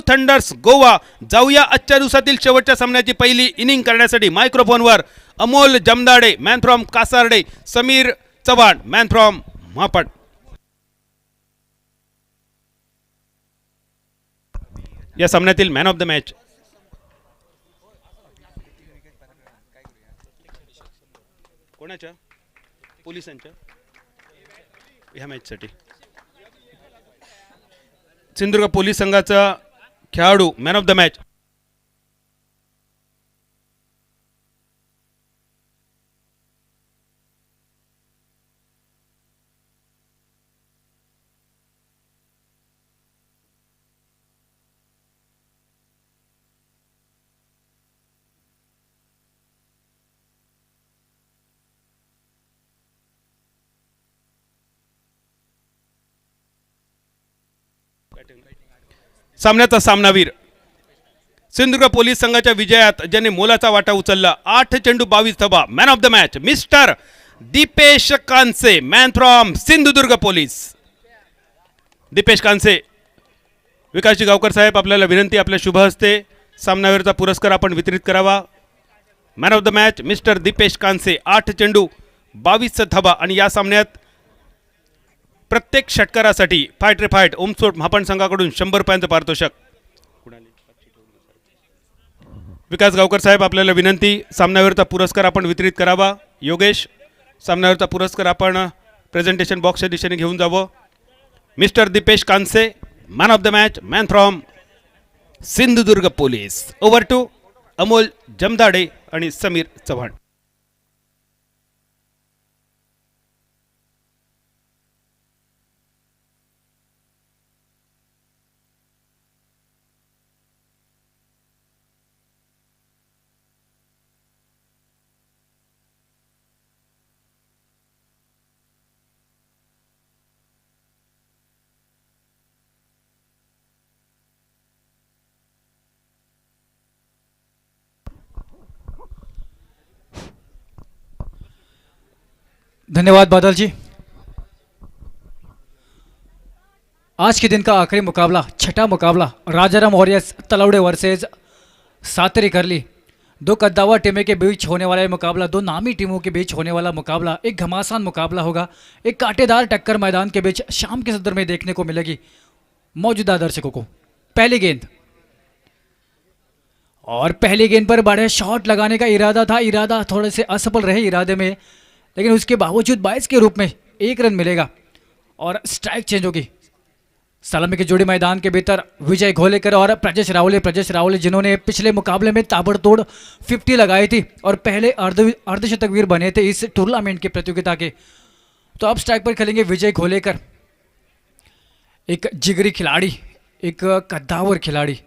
Thunder's Goa. जाऊया आजच्या दिवसातील शेवटच्या सामन्याची पहिली इनिंग करण्यासाठी मायक्रोफोनवर Amol Jamdade man from Kasarde, Sameer Chavan man from Mahapat. या सामन्यातील मॅन ऑफ द मॅच कोणाच्या? पोलिसांच्या ह्या मॅचसाठी सिंधुदुर्ग पोलीस संघाचा खेळाडू मॅन ऑफ द मॅच सामन्याचा सामनावीर सिंधुदुर्ग पोलीस संघाच्या विजयात ज्याने मोलाचा वाटा उचलला 8 चेंडू 22 धावा. Man of the match mister Deepesh Kanse man from Sindhudurg police. Deepesh Kanse. Vikasji Gaonkar साहेब आपल्याला विनंती, आपल्या शुभ हस्ते सामनावीरचा पुरस्कार आपण वितरित करावा. Man of the match mister Deepesh Kanse 8 चेंडू 22 धावा. आणि या सामन्यात प्रत्येक षटकारासाठी फाईट रे फाईट ओमसोट महापण संघाकडून 100 रुपयांचं पारितोषिक. विकास गावकर साहेब आपल्याला विनंती, सामनावीरचा पुरस्कार आपण वितरित करावा. योगेश, सामनावीरचा पुरस्कार आपण प्रेझेंटेशन बॉक्सच्या दिशेने घेऊन जावं. Mister Deepesh Kanse man of the match man from Sindhudurg police. Over to Amol Jamdade आणि समीर चव्हाण. धन्यवाद बादल जी। आज के दिन का आखिरी मुकाबला, छठा मुकाबला राजाराम वॉरियर्स तलवड़े वर्सेज सातरी करली, दो कद्दावर टीमों के बीच होने वाला ये मुकाबला, दो नामी टीमों के बीच होने वाला मुकाबला एक घमासान मुकाबला होगा। एक कांटेदार टक्कर मैदान के बीच शाम के सदर में देखने को मिलेगी मौजूदा दर्शकों को। पहली गेंद और पहली गेंद पर बड़े शॉट लगाने का इरादा था, इरादा थोड़े से असफल रहे इरादे में, लेकिन उसके बावजूद 22 के रूप में 1 रन मिलेगा और स्ट्राइक चेंज होगी। सलामी की जोड़ी मैदान के भीतर विजय घोलेकर और प्रजेश रावले जिन्होंने पिछले मुकाबले में ताबड़तोड़ 50 लगाई थी और पहले अर्धशतकवीर बने थे इस टूर्नामेंट की प्रतियोगिता के। तो अब स्ट्राइक पर खेलेंगे विजय घोलेकर, एक जिगरी खिलाड़ी, एक कद्दावर खिलाड़ी।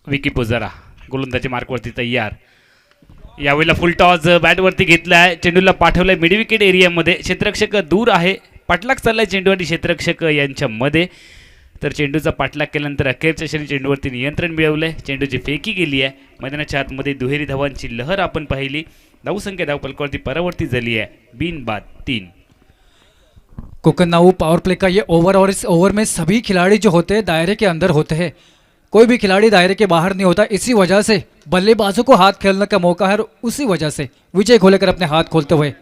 विकी पुजारा गोलंदाजी मार्कवरती तयार। यावेळेला फुल टॉस बॅटवरती घेतला आहे, चेंडूला पाठवलाय मिड विकेट एरियामध्ये, क्षेत्ररक्षक दूर आहे, पाठलाग चाललाय चेंडू आणि क्षेत्ररक्षक यांच्यामध्ये। तर चेंडूचा पाठलाग केल्यानंतर अखेरच्या क्षणी चेंडूवरती नियंत्रण मिळवलंय, चेंडूची फेकी गेली आहे, मैदानाच्या आतमध्ये दुहेरी धावांची लहर आपण पाहिली, धावसंख्या धावफलकावरती परावर्ती झाली आहे, बिन बाद 3। कोकन्नाऊ पावर प्ले का ये ओवर और इस ओवर में सभी खिलाड़ी जो होते हैं दायरे के अंदर होते हैं, कोई भी खिलाड़ी दायरे के बाहर नहीं होता। इसी वजह से बल्लेबाजों को हाथ खेलने का मौका है और उसी वजह से विजय घोलेकर अपने हाथ खोलते हुए।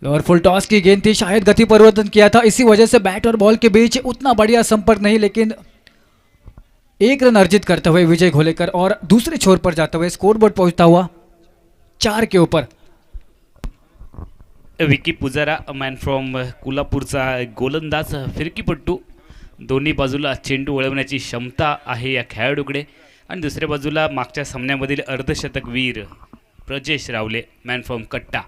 लोअर फुल टॉस की गेंद थी, शायद गति परिवर्तन किया था, इसी वजह से बैट और बॉल के बीच उतना बढ़िया संपर्क नहीं, लेकिन 1 रन अर्जित करते हुए विजय घोलेकर और दूसरे छोर पर जाते हुए स्कोरबोर्ड पहुंचता हुआ 4 के ऊपर। विकी पुजारा मॅन फ्रॉम कोल्हापूरचा गोलंदाज फिरकीपट्टू, दोन्ही बाजूला चेंडू वळवण्याची क्षमता आहे या खेळाडूकडे, आणि दुसऱ्या बाजूला मागच्या सामन्यामधील अर्धशतकवीर प्रजेश रावले मॅन फ्रॉम कट्टा,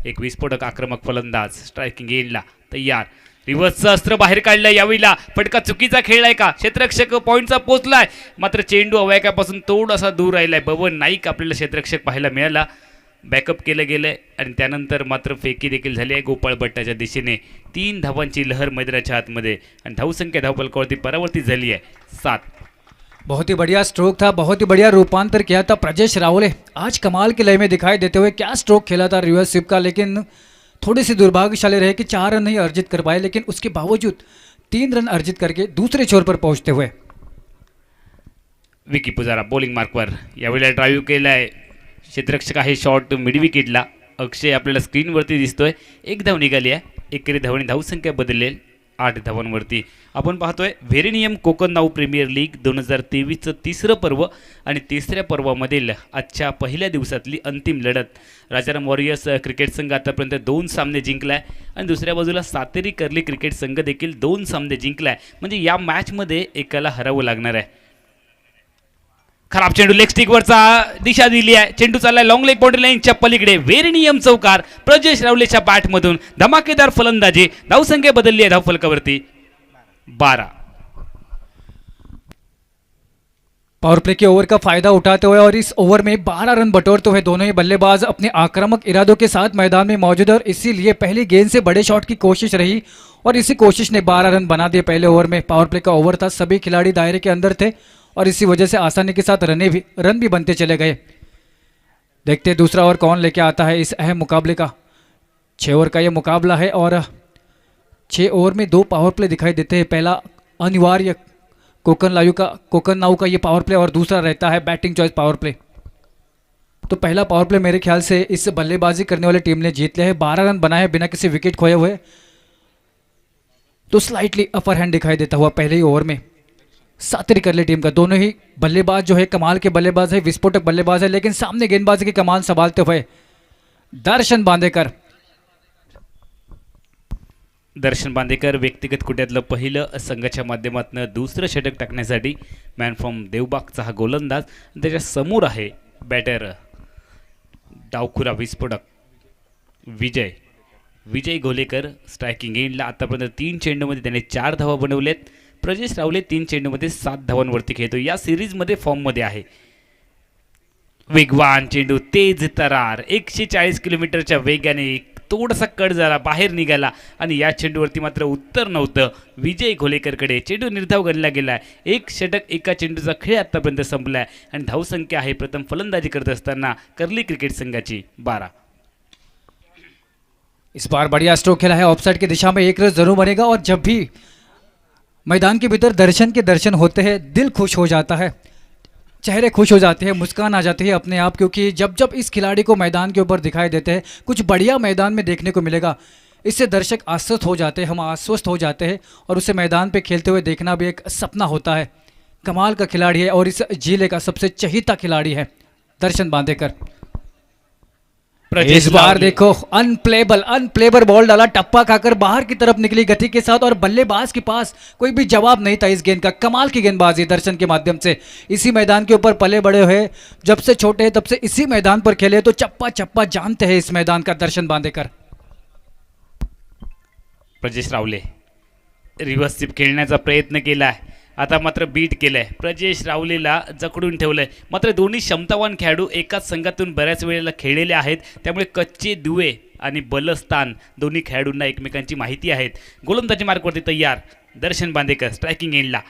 एक विस्फोटक आक्रमक फलंदाज, स्ट्रायकिंग एंडला तयार, रिव्हर्सचं अस्त्र बाहेर काढलं, यावेळेला फटका चुकीचा खेळलाय का, क्षेत्ररक्षक पॉईंटचा पोचलाय, मात्र चेंडू अवयकापासून थोडासा दूर राहिलाय, बबन नाईक आपल्याला क्षेत्ररक्षक पाहायला मिळाला, बॅकअप केलं गेलंय आणि त्यानंतर मात्र फेकी देखील झाली आहे गोपाळ भट्टाच्या दिशेने। 3 धावांची लहर मैदानाच्या आतमध्ये आणि धावसंख्या धावफलकावरती परावर्तित झाली आहे 7। बहुत ही बढ़िया स्ट्रोक था, बहुत ही बढ़िया रूपांतर किया था प्रजेश रावले, आज कमाल के लय में दिखाई देते हुए। क्या स्ट्रोक खेला था रिवर्स स्वीप का, लेकिन थोड़ी सी दुर्भाग्यशाली रहे कि 4 रन नहीं अर्जित कर पाए, लेकिन उसके बावजूद 3 रन अर्जित करके दूसरे छोर पर पहुंचते हुए। विकी पुजारा बॉलिंग मार्कवर यावेळेला ड्राईव्ह केलाय क्षेत्ररक्षक आहे शॉट मिड विकेटला. अक्षय आपल्याला स्क्रीनवरती दिसतोय. एक धाव निघाली आहे. एकेरी धावांनी धावसंख्या बदलेल 8 धावांवरती. आपण पाहतोय व्हेरिनियम कोकण नाऊ प्रीमियर लीग 2023चं तिसरं पर्व आणि तिसऱ्या पर्वामधील आजच्या पहिल्या दिवसातली अंतिम लढत. राजाराम वॉरियर्स क्रिकेट संघ आतापर्यंत 2 सामने जिंकलाय आणि दुसऱ्या बाजूला सातेरी कर्ली क्रिकेट संघ देखील 2 सामने जिंकलाय. म्हणजे या मॅचमध्ये एकाला हरावं लागणार आहे. खराब चेंडू लेग स्टिकवरचा दिशा दिली आहे. चेंडू चाललाय लॉंग लेग बाउंड्री लाईनच्या पलीकडे. व्हेरिनियम चौकार प्रजेश रावलेच्या बॅटमधून धमाकेदार फलंदाजी. धावसंख्या बदलली आहे धावफलकावरती 12. पावर प्ले के ओवर का फायदा उठाते हुए और इस ओवर में 12 रन बटोरते हुए दोनों ही बल्लेबाज अपने आक्रामक इरादों के साथ मैदान में मौजूद है और इसीलिए पहली गेंद से बड़े शॉट की कोशिश रही और इसी कोशिश ने 12 रन बना दिए पहले ओवर में. पावर प्ले का ओवर था, सभी खिलाड़ी दायरे के अंदर थे और इसी वजह से आसानी के साथ रन भी बनते चले गए. देखते हैं दूसरा ओवर कौन लेके आता है इस अहम मुकाबले का. 6 ओवर का ये मुकाबला है और 6 ओवर में 2 पावर प्ले दिखाई देते हैं. पहला अनिवार्य कोकण नाऊ का ये पावर प्ले और दूसरा रहता है बैटिंग चॉइस पावर प्ले. तो पहला पावर प्ले मेरे ख्याल से इस बल्लेबाजी करने वाली टीम ने जीत लिया है. 12 रन बनाए बिना किसी विकेट खोए हुए. तो स्लाइटली अपर हैंड दिखाई देता हुआ पहले ही ओवर में सातेरी कर्ली टीम का. दोनों ही बल्लेबाज जो है कमाल के बल्लेबाज है, विस्फोटक बल्लेबाज है, लेकिन सामने गेंदबाजी की कमान संभालते हुए दर्शन बांदेकर व्यक्तिगत कुट्यातलं पहिलं संघाच्या माध्यमातून दुसरं षटक टाकण्यासाठी मॅन फ्रॉम देवबागचा हा गोलंदाज. त्याच्या समोर आहे बॅटर डावखुरा विस्फोटक विजय घोलेकर. स्ट्रायकिंग एंडला आतापर्यंत 3 चेंडूमध्ये त्याने 4 धावा बनवलेत. प्रजेश रावले 3 चेंडूमध्ये 7 धावांवरती खेळतो. या सिरीजमध्ये फॉर्ममध्ये आहे. वेगवान चेंडू, तेज तरार, 140 किलोमीटरच्या वेगाने थोडासा कट झाला, बाहेर निघाला आणि या चेंडूवरती मात्र उत्तर नव्हतं विजय घोलेकरकडे. चेंडू निर्धाव गणला गेला. 1 षटक एका चेंडूचा खेळ आतापर्यंत संपलाय आणि धावसंख्या आहे प्रथम फलंदाजी करत असताना कर्ली क्रिकेट संघाची 12. इस बार बढ़िया स्ट्रोक खेला है ऑफसाइड की दिशा में. 1 रन जरूर बनेगा और जब भी मैदान के भीतर दर्शन के दर्शन होते हैं दिल खुश हो जाता है, चेहरे खुश हो जाते हैं, मुस्कान आ जाती है अपने आप, क्योंकि जब जब इस खिलाड़ी को मैदान के ऊपर दिखाई देते हैं कुछ बढ़िया मैदान में देखने को मिलेगा. इससे दर्शक आश्वस्त हो जाते हैं, हम आश्वस्त हो जाते हैं और उसे मैदान पे खेलते हुए देखना भी एक सपना होता है. कमाल का खिलाड़ी है और इस जिले का सबसे चहीता खिलाड़ी है दर्शन बांदेकर. इस बार देखो अनप्लेबल बॉल डाला, टप्पा खाकर बाहर की तरफ निकली गति के साथ और बल्लेबाज के पास कोई भी जवाब नहीं था इस गेंद का. कमाल की गेंदबाजी दर्शन के माध्यम से. इसी मैदान के ऊपर पले बड़े हुए, जब से छोटे हैं तब से इसी मैदान पर खेले, तो चप्पा चप्पा जानते हैं इस मैदान का दर्शन बांदेकर. प्रजेश रावले रिव्हर्स स्वीप खेळण्याचा प्रयत्न केलाय. आता मात्र बीट केलंय. प्रजेश रावलेला जकडून ठेवलंय. मात्र दोन्ही क्षमतावान खेळाडू एकाच संघातून बऱ्याच वेळेला खेळलेले आहेत, त्यामुळे कच्चे दुवे आणि बलस्थान दोन्ही खेळाडूंना एकमेकांची माहिती आहेत. गोलंदाजी मार्कवरती तयार दर्शन बांदेकर. स्ट्रायकिंग एंडला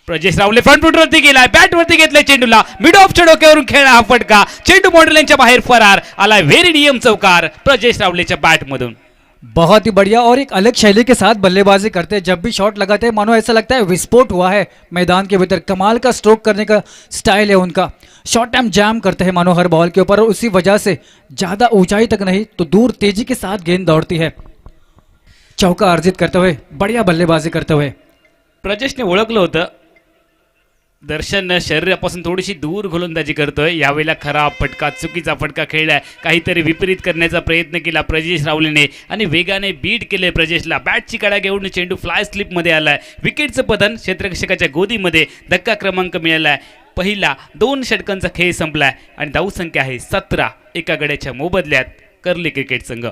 प्रजेश रावले फ्रंट फुटवरती गेलाय. बॅटवरती घेतलाय चेंडूला. मिड ऑफच्या डोक्यावरून खेळला हा फटका. चेंडू बाउंड्रीलाईनच्या बाहेर फरार. आलाय व्हेरिनियम चौकार प्रजेश रावलेच्या बॅटमधून. बहुत ही बढ़िया और एक अलग शैली के साथ बल्लेबाजी करते हैं. जब भी शॉट लगाते हैं मानो ऐसा लगता है विस्फोट हुआ है मैदान के भीतर. कमाल का स्ट्रोक करने का स्टाइल है उनका. शॉर्ट टाइम जैम करते हैं मानो हर बॉल के ऊपर और उसी वजह से ज़्यादा ऊंचाई तक नहीं तो दूर तेजी के साथ गेंद दौड़ती है. चौका अर्जित करते हुए बढ़िया बल्लेबाजी करते हुए प्रजेशने ओळखलं होतं दर्शन शरीरापासून थोडीशी दूर गोलंदाजी करतोय. यावेळेला खराब फटका, चुकीचा फटका खेळलाय. काहीतरी विपरीत करण्याचा प्रयत्न केला प्रजेश रावलेने आणि वेगाने बीट केले प्रजेशला. बॅटची कडा घेऊन चेंडू फ्लाय स्लिपमध्ये आलाय. विकेटचं पतन क्षेत्ररक्षकाच्या गोदीमध्ये. धक्का क्रमांक मिळालाय. पहिला 2 षटकांचा खेळ संपलाय आणि धावसंख्या आहे 17 एका गड्याच्या मोबदल्यात कर्ली क्रिकेट संघ.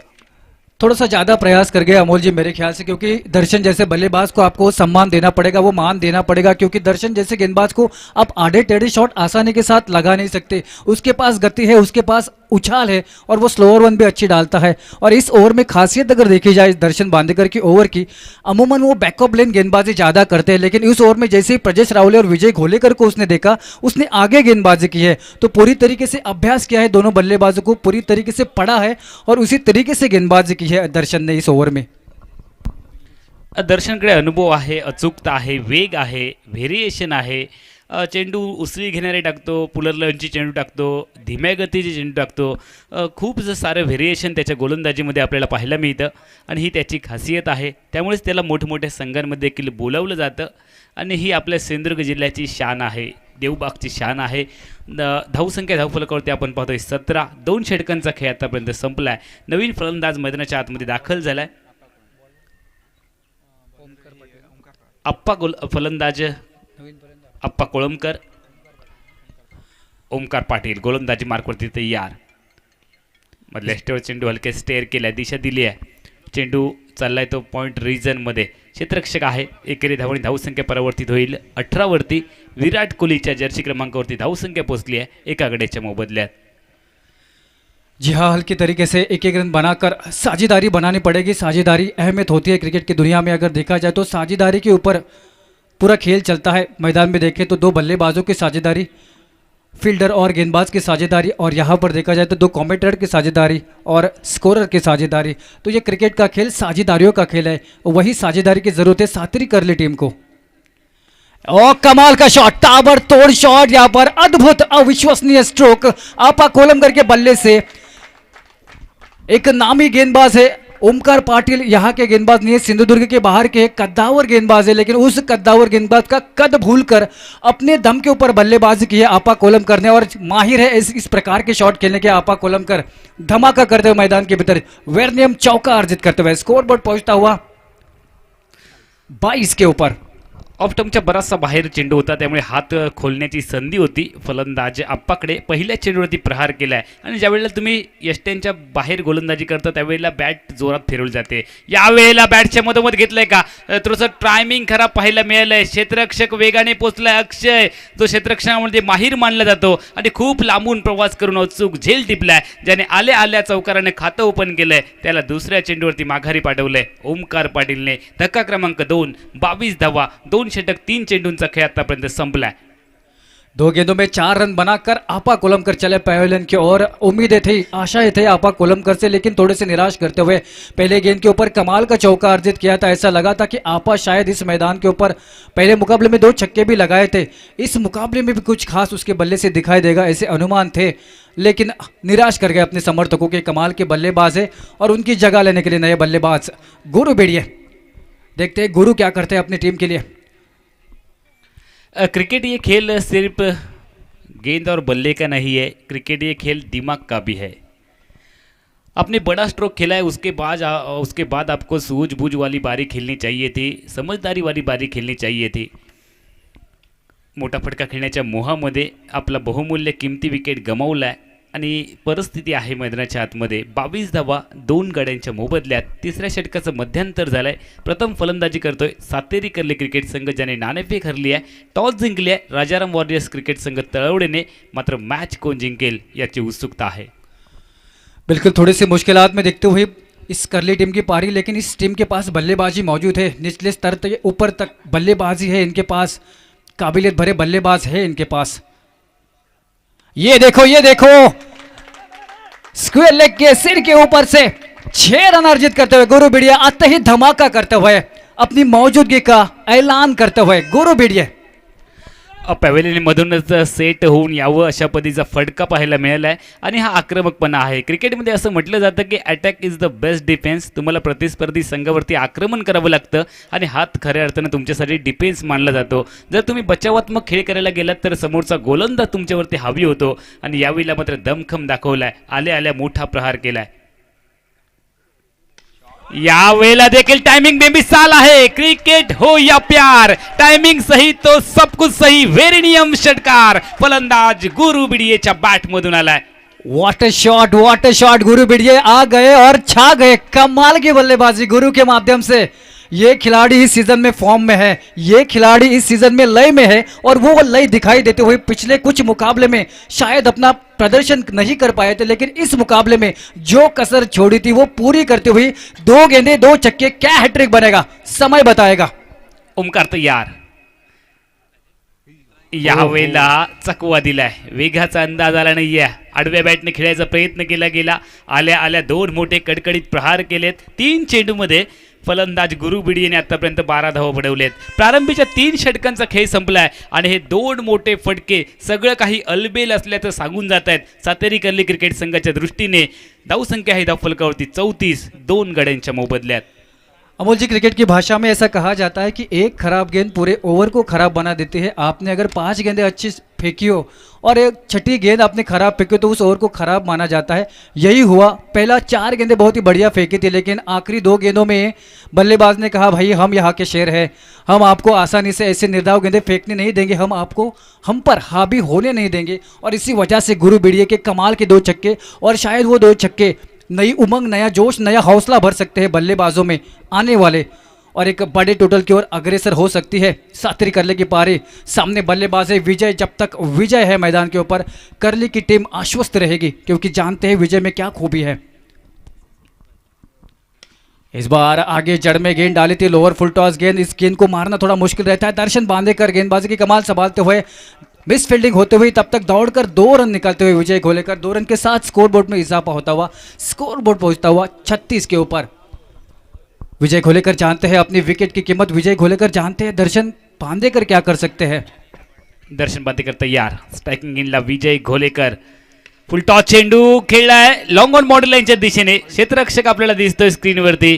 थोड़ा सा ज़्यादा प्रयास कर गए अमोल जी मेरे ख्याल से, क्योंकि दर्शन जैसे बल्लेबाज को आपको सम्मान देना पड़ेगा, वो मान देना पड़ेगा, क्योंकि दर्शन जैसे गेंदबाज को आप आड़े टेढ़े शॉट आसानी के साथ लगा नहीं सकते. उसके पास गति है, उसके पास उछाल है और वो स्लोअर वन भी अच्छी डालता है. और इस ओवर में खासियत अगर देखी जाए दर्शन बांदेकर की ओवर की, अमूमन वो बैकअप लेन गेंदबाजी ज़्यादा करते हैं, लेकिन इस ओवर में जैसे ही प्रजेश रावले और विजय घोलेकर को उसने देखा, उसने आगे गेंदबाजी की है. तो पूरी तरीके से अभ्यास किया है, दोनों बल्लेबाजों को पूरी तरीके से पढ़ा है और उसी तरीके से गेंदबाजी की है दर्शन ने इस ओवर में. दर्शनकडे अनुभव आहे, अचूकता आहे, वेग आहे, व्हेरिएशन आहे. चेंडू उसळी घेणारे टाकतो, पुलरलंची चेंडू टाकतो, धीम्या गतीचे चेंडू टाकतो. खूप सारं व्हेरिएशन त्याच्या गोलंदाजीमध्ये आपल्याला पाहायला मिळतं आणि ही त्याची खासियत आहे. त्यामुळेच त्याला मोठमोठ्या संघांमध्ये देखील बोलावलं जातं आणि ही आपल्या सिंधुदुर्ग जिल्ह्याची शान आहे, देवबागची शान आहे. धावसंख्या धावफलकावरती आपण पाहतोय 17. 2 षटकांचा खेळ आतापर्यंत संपला आहे. नवीन फलंदाज मैदानाच्या आतमध्ये दाखल झाला आहे. फलंदाज अप्पा कोळंबकर, ओमकार पाटील गोलंदाजी मार्कवरती तयार. मधल्या स्टेवर चेंडू हलके स्टेअर केलाय, दिशा दिली आहे. चेंडू चाललाय तो पॉईंट रिजनमध्ये. क्षेत्ररक्षक आहे. एकेरी धावणी धावसंख्या परावर्तित होईल 18 वरती. विराट कोहलीच्या जर्सी क्रमांकावरती धावसंख्या पोहोचली आहे एका गड्याच्या मोबदल्यात. जी हाँ, हल्की तरीके से एक एक रन बनाकर साझेदारी बनानी पड़ेगी. साझेदारी अहमियत होती है क्रिकेट की दुनिया में. अगर देखा जाए तो साझेदारी के ऊपर पूरा खेल चलता है. मैदान में देखें तो 2 बल्लेबाजों की साझेदारी, फील्डर और गेंदबाज की साझेदारी, और यहाँ पर देखा जाए तो 2 कमेंटेटर की साझेदारी और स्कोरर की साझेदारी. तो ये क्रिकेट का खेल साझेदारियों का खेल है. वही साझेदारी की ज़रूरत है सातरी कर ली टीम को. और कमाल का शॉट, ताबड़तोड़ शॉट, यहाँ पर अद्भुत अविश्वसनीय स्ट्रोक आपा कोलमकर के बल्ले से. एक नामी गेंदबाज है ओमकार पाटिल, यहाँ के गेंदबाज नहीं है, सिंधुदुर्ग के बाहर के कद्दावर गेंदबाज है, लेकिन उस कद्दावर गेंदबाज का कद भूलकर अपने दम के ऊपर बल्लेबाजी की है आपा कोलमकर ने. और माहिर है इस प्रकार के शॉट खेलने के आपा कोलमकर. धमाका करते हुए मैदान के भीतर वेरनियम चौका अर्जित करते हुए स्कोर बोर्ड पहुंचता हुआ 22 के ऊपर. ऑफटमच्या बराचसा बाहेर चेंडू होता, त्यामुळे हात खोलण्याची संधी होती फलंदाज आप्पाकडे. पहिल्या चेंडूवरती प्रहार केलाय आणि ज्यावेळेला तुम्ही यष्ट्यांच्या बाहेर गोलंदाजी करता त्यावेळेला बॅट जोरात फिरवली जाते. यावेळेला बॅटच्या मधोमध घेतलंय का, थोडंसं टायमिंग खराब पाहायला मिळालंय. क्षेत्ररक्षक वेगाने पोचलाय अक्षय, जो क्षेत्ररक्षणामध्ये माहीर मानला जातो आणि खूप लांबून प्रवास करून अचूक झेल टिपलाय, ज्याने आल्या आल्या चौकाराने खातं ओपन केलंय. त्याला दुसऱ्या चेंडूवरती माघारी पाठवलंय ओमकार पाटीलने. धक्का क्रमांक 2, 22 धावा, 2 षटक, 3 चेंडूंचा खेळ आतापर्यंत संपलाय. 2 गेंदों में 4 रन बनाकर आपा कोलमकर चले पवेलियन की ओर. उम्मीदें थी, आशाएं थे आपा कोलमकर से, लेकिन थोड़े से निराश करते हुए पहले गेंद के ऊपर कमाल का चौका अर्जित किया था. ऐसा लगा था कि आपा शायद इस मैदान के ऊपर पहले मुकाबले में 2 छक्के भी लगाए थे, इस मुकाबले में भी कुछ खास उसके बल्ले से दिखाई देगा, ऐसे अनुमान थे. लेकिन निराश कर गए अपने समर्थकों के. कमाल के बल्लेबाज है और उनकी जगह लेने के लिए नए बल्लेबाज गुरु बेड़िए. देखते हैं गुरु क्या करते हैं अपनी टीम के लिए. क्रिकेट ये खेल सिर्फ गेंद और बल्ले का नहीं है, क्रिकेट ये खेल दिमाग का भी है. आपने बड़ा स्ट्रोक खेला है, उसके बाद आपको सूझबूझ वाली बारी खेलनी चाहिए थी, समझदारी वाली बारी खेलनी चाहिए थी. मोठा फटका खेळण्याच्या मोहामध्ये आपला बहुमूल्य किमती विकेट गमावला आहे आणि परिस्थिती आहे मैदानाच्या आतमध्ये 22 धावा 2 गड्यांच्या मोबदल्यात. तिसऱ्या षटकाचं मध्यांतर झालंय. प्रथम फलंदाजी करतोय सातेरी कर्ले क्रिकेट संघ, ज्याने नाणेफेक हरली आहे, टॉस जिंकली आहे राजाराम वॉरियर्स क्रिकेट संघ तळवडेने. मात्र मॅच कोण जिंकेल याची उत्सुकता आहे. बिल्कुल थोड़ी सी मुश्किलात में देखते हुए इस करली टीम की पारी, लेकिन इस टीम के पास बल्लेबाजी मौजूद है. निचले स्तर तक ऊपर तक बल्लेबाजी है इनके पास, काबिलियत भरे बल्लेबाज है इनके पास. ये देखो स्क्वायर लेग के सिर के ऊपर से 6 रन अर्जित करते हुए गुरु बिड़िया आते ही धमाका करते हुए अपनी मौजूदगी का ऐलान करते हुए गुरु बिड़िया पॅव्हेलियनमधूनच सेट होऊन यावं अशा पद्धतीचा फटका पाहायला मिळाला आहे आणि हा आक्रमकपणा आहे. क्रिकेटमध्ये असं म्हटलं जातं की attack is the best defence. तुम्हाला प्रतिस्पर्धी संघावरती आक्रमण करावं लागतं आणि हात खऱ्या अर्थानं तुमच्यासाठी डिफेन्स मानला जातो. जर तुम्ही बचावात्मक खेळ करायला गेलात तर समोरचा गोलंदाज तुमच्यावरती हावी होतो आणि यावेळेला मात्र दमखम दाखवलाय, आल्या मोठा प्रहार केलाय. यावेळेला देखील टाइमिंग में मिसाल आहे. क्रिकेट हो या प्यार, टाइमिंग सही तो सब कुछ सही. वेरिनियम षटकार फलंदाज गुरु बिड़ियेच्या बॅट मधून आलाय. व्हाट अ शॉट गुरु बिड़िए आ गए और छा गए. कमाल की बल्लेबाजी गुरु के माध्यम से. ये खिलाड़ी इस सीजन में फॉर्म में है, ये खिलाड़ी इस सीजन में लय में है और वो लय दिखाई देते हुए पिछले कुछ मुकाबले में शायद अपना प्रदर्शन नहीं कर पाए थे, लेकिन इस मुकाबले में जो कसर छोड़ी थी वो पूरी करते हुए 2 गेंदे 2 छक्के, क्या हैट्रिक बनेगा समय बताएगा. ओमकार तयार. यावेळेला चकवा दिलाय, वेगाचा अंदाज आला नाहीये. आडव्या बॅटने खेळायचा प्रयत्न केला गेला, आल्या 2 मोठे कडकडीत प्रहार केलेत. 3 चेंडूमध्ये फलंदाज गुरु बिडियेने आतापर्यंत 12 धावा बनवलेत. प्रारंभीच्या 3 षटकांचा खेळ संपलाय आणि हे 2 मोठे फटके सगळं काही अलबेल असल्याचं सांगून जात आहेत. सातेरी कर्ली क्रिकेट संघाच्या दृष्टीने धावसंख्या आहे धावफलकावरती 34, 2 गड्यांच्या मोबदल्यात. अमोल जी, क्रिकेट की भाषा में ऐसा कहा जाता है कि एक खराब गेंद पूरे ओवर को खराब बना देती है. आपने अगर 5 गेंदें अच्छी फेंकी हो और एक छठी गेंद आपने खराब फेंकी तो उस ओवर को खराब माना जाता है. यही हुआ. पहला 4 गेंदें बहुत ही बढ़िया फेंकी थी, लेकिन आखिरी 2 गेंदों में बल्लेबाज ने कहा भाई हम यहाँ के शेर हैं, हम आपको आसानी से ऐसे निर्धाव गेंदें फेंकने नहीं देंगे, हम आपको हम पर हावी होने नहीं देंगे. और इसी वजह से गुरु बिडिये के कमाल के 2 छक्के, और शायद वो 2 छक्के नई उमंग, नया जोश, नया हौसला भर सकते हैं बल्लेबाजों में आने वाले, और एक बड़े टोटल की ओर अग्रसर हो सकती है सातेरी कर्ली की पारी. सामने बल्लेबाज है विजय. जब तक विजय है मैदान के ऊपर, कर्ली की टीम आश्वस्त रहेगी, क्योंकि जानते हैं विजय में क्या खूबी है. इस बार आगे जड़ में गेंद डाली थी, लोअर फुल टॉस गेंद. इस गेंद को मारना थोड़ा मुश्किल रहता है. दर्शन बांदेकर गेंदबाजी की कमाल संभालते हुए, मिस फील्डिंग होते हुए तब तक दौड़कर 2 रन निकालते हुए विजय घोलेकर 2 रन के साथ स्कोरबोर्ड में इजाफा होता हुआ, स्कोरबोर्ड पहुंचता हुआ 36 के ऊपर. विजय घोलेकर जानते हैं अपनी विकेट की कीमत. विजय घोलेकर जानते हैं दर्शन बांदेकर क्या कर सकते हैं. दर्शन बांदेकर तयार. स्ट्रायकिंग इनला विजय घोलेकर. फुल टॉस चेंडू खेळलाय लॉंग ऑन बॉर्डर लाईनच्या दिशेने. क्षेत्ररक्षक आपल्याला दिसतोय स्क्रीनवरती.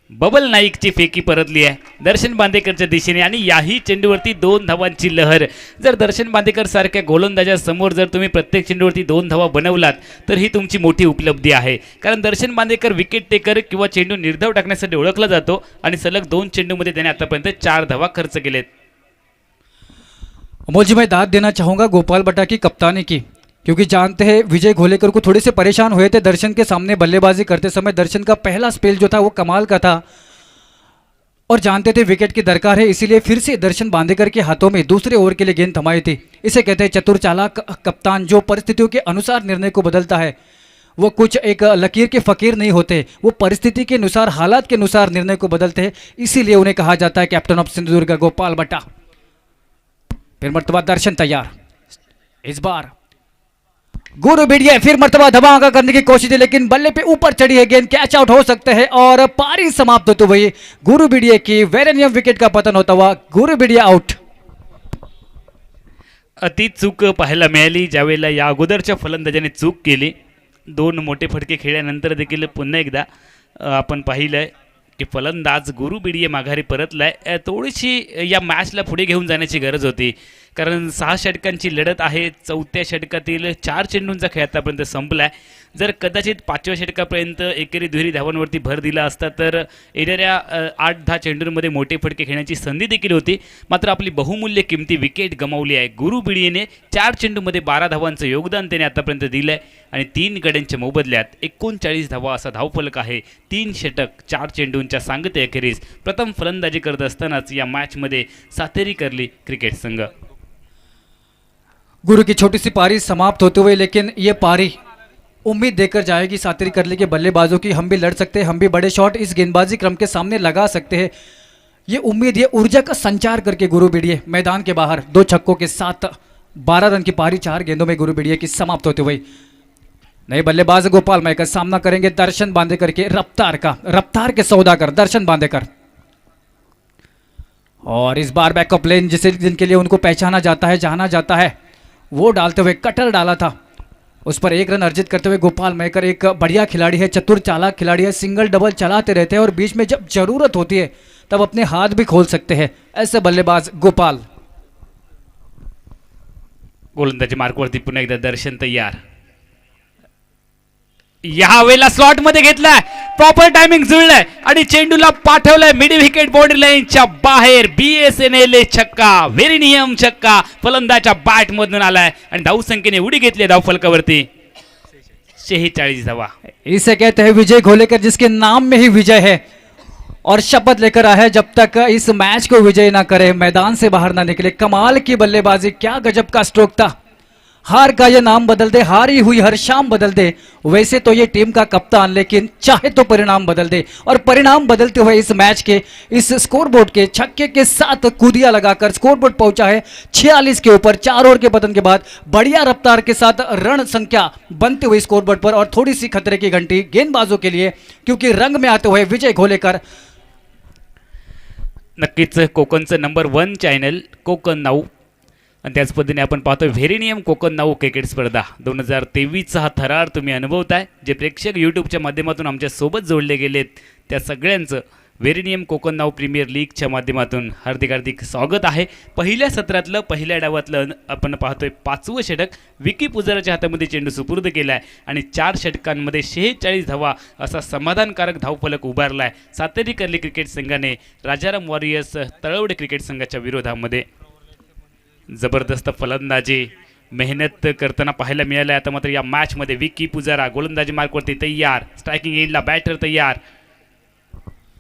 बबल नाईकची फेकी परतली आहे दर्शन बांदेकरच्या दिशेने, आणि याही चेंडूवरती 2 धावांची लहर. जर दर्शन बांदेकर सारख्या गोलंदाजासमोर जर तुम्ही प्रत्येक चेंडूवरती 2 धावा बनवलात तर ही तुमची मोठी उपलब्धी आहे. कारण दर्शन बांदेकर विकेट टेकर किंवा चेंडू निर्धाव टाकण्यासाठी ओळखला जातो, आणि सलग 2 चेंडूमध्ये त्याने आतापर्यंत 4 धावा खर्च केलेत. अमोल जी, मैं दाद देना चाहूँगा गोपाल बटा की कप्तानी की, क्योंकि जानते हैं विजय घोलेकर को थोड़े से परेशान हुए थे दर्शन के सामने बल्लेबाजी करते समय. दर्शन का पहला स्पेल जो था वो कमाल का था, और जानते थे विकेट की दरकार है, इसीलिए फिर से दर्शन बांदेकर के हाथों में दूसरे ओवर के लिए गेंद थमाई थी. इसे कहते हैं चतुर चालाक कप्तान, जो परिस्थितियों के अनुसार निर्णय को बदलता है. वो कुछ एक लकीर के फकीर नहीं होते, वो परिस्थिति के अनुसार, हालात के अनुसार निर्णय को बदलते हैं. इसीलिए उन्हें कहा जाता है कैप्टन ऑफ सिंधुदुर्ग गोपाल बट्टा. फिर मर्तबा दर्शन तैयार. इस बार गुरु बिडिये फिर मर्तबा धमाका करने की कोशिश है, लेकिन बल्ले पे ऊपर चढ़ी है गेंद, कैच आउट हो सकते हैं, और पारी समाप्त होते हुए गुरु बिडिये की वेरेनियम विकेट का पतन होता हुआ गुरु बिडिये आउट. अति चूक पाहायला मिळाली ज्यावेळेला या अगोदरच्या फलंदाजाने चूक केली. 2 मोठे फटके खेळल्यानंतर देखील पुन्हा एकदा आपण पाहिलंय की फलंदाज गुरु बिडिये माघारी परतलाय. थोडीशी या मॅचला पुढे घेऊन जाण्याची गरज होती, कारण 6 षटकांची लढत आहे. 4थ्या षटकातील 4 चेंडूंचा खेळ आतापर्यंत संपलाय. जर कदाचित 5व्या षटकापर्यंत एकेरी दुहेरी धावांवरती भर दिला असता तर येणाऱ्या 8-10 चेंडूंमध्ये मोठे फटके खेळण्याची संधी देखील होती. मात्र आपली बहुमूल्य किमती विकेट गमावली आहे. गुरु बिडियेने 4 चेंडूमध्ये 12 धावांचं योगदान त्याने आतापर्यंत दिलं आहे, आणि 3 गड्यांच्या मोबदल्यात 39 धावा असा धावफलक आहे. 3 षटक 4 चेंडूंच्या सांगते अखेरीस प्रथम फलंदाजी करत असतानाच या मॅचमध्ये सातेरी कर्ली क्रिकेट संघ. गुरु की छोटी सी पारी समाप्त होते हुए, लेकिन ये पारी उम्मीद देकर जाएगी सातेरी कर्ली के बल्लेबाजों की. हम भी लड़ सकते हैं, हम भी बड़े शॉट इस गेंदबाजी क्रम के सामने लगा सकते हैं. ये उम्मीद, ये ऊर्जा का संचार करके गुरु बिडिये मैदान के बाहर 2 छक्कों के साथ 12 रन की पारी 4 गेंदों में गुरु बिडिये की समाप्त होते हुए. नए बल्लेबाज गोपाल मय का सामना करेंगे दर्शन बांदेकर के रफ्तार के सौदागर दर्शन बांदेकर. और इस बार बैकअप लेन जिनके लिए उनको पहचाना जाता है, जाना जाता है, वो डालते हुए कटर डाला था, उस पर 1 रन अर्जित करते हुए गोपाल मयकर एक बढ़िया खिलाड़ी है, चतुर चालाक खिलाड़ी है. सिंगल डबल चलाते रहते हैं, और बीच में जब जरूरत होती है तब अपने हाथ भी खोल सकते हैं, ऐसे बल्लेबाज गोपाल. गोलंदाजी मार्कवरती पुन्हा एकदा दर्शन तयार. या वेळेला स्लॉट मध्ये घेतलाय, प्रॉपर टायमिंग जुळलाय आणि चेंडूला पाठवलाय मिड विकेट बाउंड्री लाईनच्या बाहेर. BSNL छक्का, वेरिनियम छक्का फलंदाच्या बॅट मधून आलाय, आणि धावसंख्येने उडी घेतली धावफलकावरती 46 धावा. इसे कहते हैं विजय घोलेकर, जिसके नाम में ही विजय है, और शपथ लेकर आया है जब तक इस मैच को विजय ना करे, मैदान से बाहर ना निकले. कमाल की बल्लेबाजी, क्या गजब का स्ट्रोक था. हार का ये नाम बदल दे, हारी हुई हर शाम बदल दे, वैसे तो ये टीम का कप्तान, लेकिन चाहे तो परिणाम बदल दे. और परिणाम बदलते हुए इस मैच के इस स्कोरबोर्ड के छक्के के साथ कूदिया लगाकर स्कोरबोर्ड पहुंचा है 46 के ऊपर. 4 ओवर के पतन के बाद बढ़िया रफ्तार के साथ रन संख्या बनते हुए स्कोरबोर्ड पर, और थोड़ी सी खतरे की घंटी गेंदबाजों के लिए, क्योंकि रंग में आते हुए विजय घोलेकर नक्कीच कोकणचं नंबर 1 चॅनल कोकण नाऊ आणि त्याच पद्धतीने आपण पाहतोय व्हेरिनियम कोकण नाऊ क्रिकेट स्पर्धा 2023चा हा थरार तुम्ही अनुभवताय. जे प्रेक्षक यूट्यूबच्या माध्यमातून आमच्या सोबत जोडले गेलेत त्या सगळ्यांचं व्हेरिनियम कोकण नाऊ प्रीमियर लीगच्या माध्यमातून हार्दिक हार्दिक स्वागत आहे. पहिल्या सत्रातलं पहिल्या डावातलं आपण पाहतोय 5वं षटक विकी पुजाराच्या हातामध्ये चेंडू सुपूर्द केला आहे आणि 4 षटकांमध्ये 46 धावा असा समाधानकारक धावफलक उभारला आहे सातेरी कर्ली क्रिकेट संघाने राजाराम वॉरियर्स तळवडे क्रिकेट संघाच्या विरोधामध्ये. जबरदस्त फलंदाजी मेहनत करताना पाहायला मिळालं आहे. आता मात्र या मॅचमध्ये विकी पुजारा गोलंदाजी मार्कवरती तयार, स्ट्रायकिंग एंडला बॅटर तयार.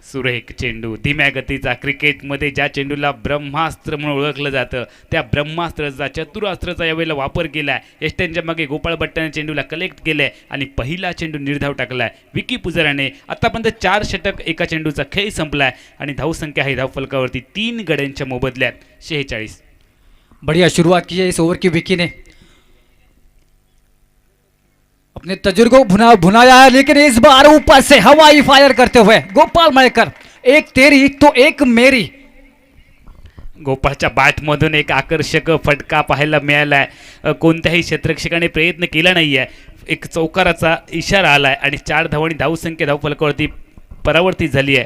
सुरेख चेंडू, धीम्या गतीचा, क्रिकेटमध्ये ज्या चेंडूला ब्रह्मास्त्र म्हणून ओळखलं जातं त्या ब्रह्मास्त्राचा चतुरास्त्राचा यावेळेला वापर केला आहे. एस्टनच्या मागे गोपाळ भट्टाने चेंडूला कलेक्ट केलं आहे आणि पहिला चेंडू निर्धाव टाकला आहे विकी पुजाराने. आतापर्यंत 4 षटक एका चेंडूचा खेळ संपला आहे आणि धावसंख्या आहे धावफलकावरती 3 गड्यांच्या मोबदल्यात 46. बढ़िया शुरुआत की है इस ओवर की विकी ने, अपने तजुर्बे को भुनाया है, लेकिन इस बार ऊपर से हवाई फायर करते हुए गोपाल मयेकर, एक तेरी तो एक मेरी. गोपाळच्या बॅटमधून एक आकर्षक फटका पाहायला मिळाला आहे. कोणत्याही क्षेत्ररक्षकाने प्रयत्न केला नाही आहे. एक चौकाराचा इशारा आला आहे आणि 4 धावांनी धावसंख्या धावफलकावरती परावर्तित झाली है.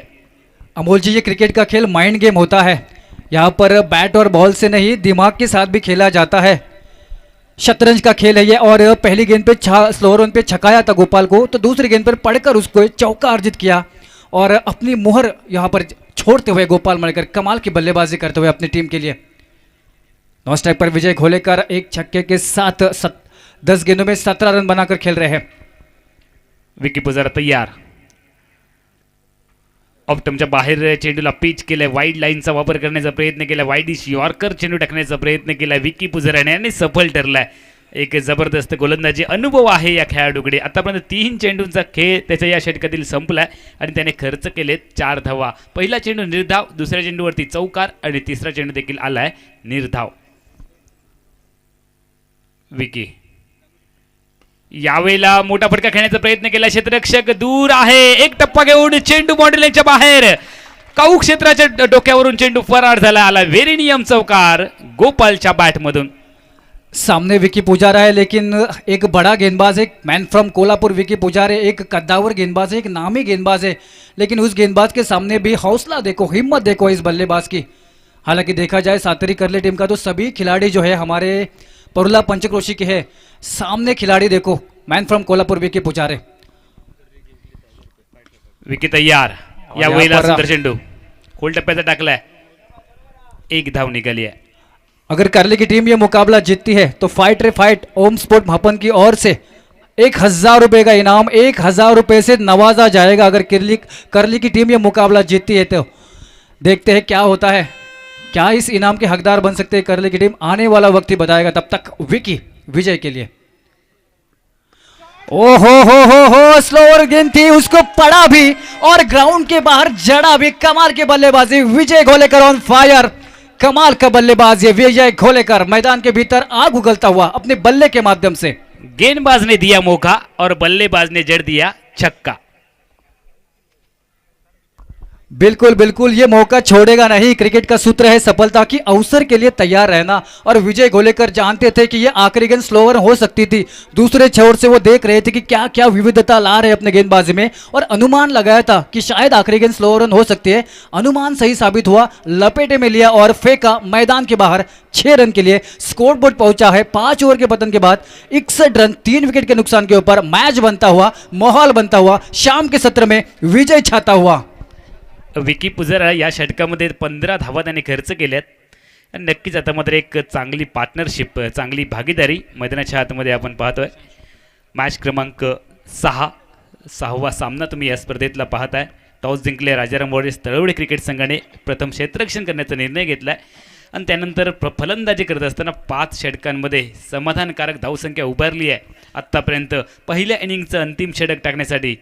अमोल जी, ये क्रिकेट का खेल माइंड गेम होता है. यहाँ पर बैट और बॉल से नहीं दिमाग के साथ भी खेला जाता है. शतरंज का खेल है ये. और पहली गेंद पे स्लोअर ऑन पे छकाया था गोपाल को, तो दूसरी गेंद पर पढ़कर उसको चौका अर्जित किया और अपनी मुहर यहाँ पर छोड़ते हुए गोपाल मयेकर कमाल की बल्लेबाजी करते हुए अपनी टीम के लिए. नॉन स्ट्राइक पर विजय घोलेकर एक छक्के के साथ 10 गेंदों में 17 रन बनाकर खेल रहे हैं. विकी पुजारा तयार, ऑप्टमच्या बाहेर चेंडूला पिच केलाय, वाईड लाईनचा वापर करण्याचा प्रयत्न केला, वाईडिश यॉर्कर चेंडू टाकण्याचा प्रयत्न केला विकी पुजाराने आणि सफल ठरलाय. एक जबरदस्त गोलंदाजी अनुभव आहे या खेळाडूकडे. आतापर्यंत 3 चेंडूंचा खेळ त्याच्या या षटकातील संपलाय आणि त्याने खर्च केलेत 4 धावा. पहिला चेंडू निर्धाव, दुसऱ्या चेंडूवरती चौकार आणि तिसरा चेंडू देखील आलाय निर्धाव. विकी यावेळेला मोठा फटका खेळण्याचा प्रयत्न केला, क्षेत्ररक्षक दूर आहे, एक टप्पा घेऊन चेंडू बाउंड्रीच्या बाहेर, काऊ क्षेत्राच्या डोक्यावरून चेंडू फरार झाला. आला व्हेरिनियम चौकार गोपालच्या बॅटमधून. सामने विकी पुजारा है, लेकिन एक बड़ा गेंदबाज, एक मैन फ्रॉम कोल्हापुर विकी पुजारा, एक कद्दावर गेंदबाज है, एक नामी गेंदबाज है, लेकिन उस गेंदबाज के सामने भी हौसला देखो, हिम्मत देखो इस बल्लेबाज की. हालांकि देखा जाए सातेरी कर्ली टीम का तो सभी खिलाड़ी जो है हमारे परुला पंचक्रोशी के है. सामने खिलाड़ी देखो, मैन फ्रॉम कोल्हापुर विकी पुजारे. विकी तयार, या वेळेला सुंदर चेंडू खोल टप्प्याचा टाकलाय, 1 धाव निघाली आहे. अगर कर्ली की टीम ये मुकाबला जीतती है तो फाइट रे फाइट ओम स्पोर्ट महापन की ओर से 1000 रुपये का इनाम 1000 रुपये से नवाजा जाएगा. अगर कर्ली की टीम ये मुकाबला जीतती है तो देखते हैं क्या होता है, क्या इस इनाम के हकदार बन सकते हैं कर्ली की टीम, आने वाला वक्त ही बताएगा. तब तक विकी विजय के लिए. ओ हो स्लोअर गेंद थी, उसको पड़ा भी और ग्राउंड के बाहर जड़ा भी. कमाल की बल्लेबाजी, विजय घोलेकर ऑन फायर. कमाल का बल्लेबाज ये विजय घोलेकर, मैदान के भीतर आग उगलता हुआ अपने बल्ले के माध्यम से. गेंदबाज ने दिया मौका और बल्लेबाज ने जड़ दिया छक्का. बिल्कुल बिल्कुल, ये मौका छोड़ेगा नहीं. क्रिकेट का सूत्र है सफलता की अवसर के लिए तैयार रहना. और विजय घोलेकर जानते थे कि ये आखिरी गेंद स्लोअर हो सकती थी. दूसरे छोर से वो देख रहे थे कि क्या क्या विविधता ला रहे अपने गेंदबाजी में, और अनुमान लगाया था कि शायद आखिरी गेंद स्लोअर रन हो सकती है. अनुमान सही साबित हुआ, लपेटे में लिया और फेंका मैदान के बाहर. 6 रन के लिए स्कोर बोर्ड पहुंचा है. 5 ओवर के पतन के बाद 61 रन 3 विकेट के नुकसान के ऊपर. मैच बनता हुआ, माहौल बनता हुआ, शाम के सत्र में विजय छाता हुआ. विकी पुजारा या षटकामध्ये 15 धावा त्याने खर्च केल्यात. नक्कीच आता मात्र एक चांगली पार्टनरशिप, चांगली भागीदारी मैदानाच्या हातमध्ये आपण पाहतोय. मॅच क्रमांक 6वा सामना तुम्ही या स्पर्धेतला पाहताय. टॉस जिंकले राजाराम वॉरियर्स तळवडे क्रिकेट संघाने प्रथम क्षेत्ररक्षण करण्याचा निर्णय घेतलाय आणि त्यानंतर फलंदाजी करत असताना 5 षटकांमध्ये समाधानकारक धावसंख्या उभारली आहे. आत्तापर्यंत पहिल्या इनिंगचं अंतिम षटक टाकण्यासाठी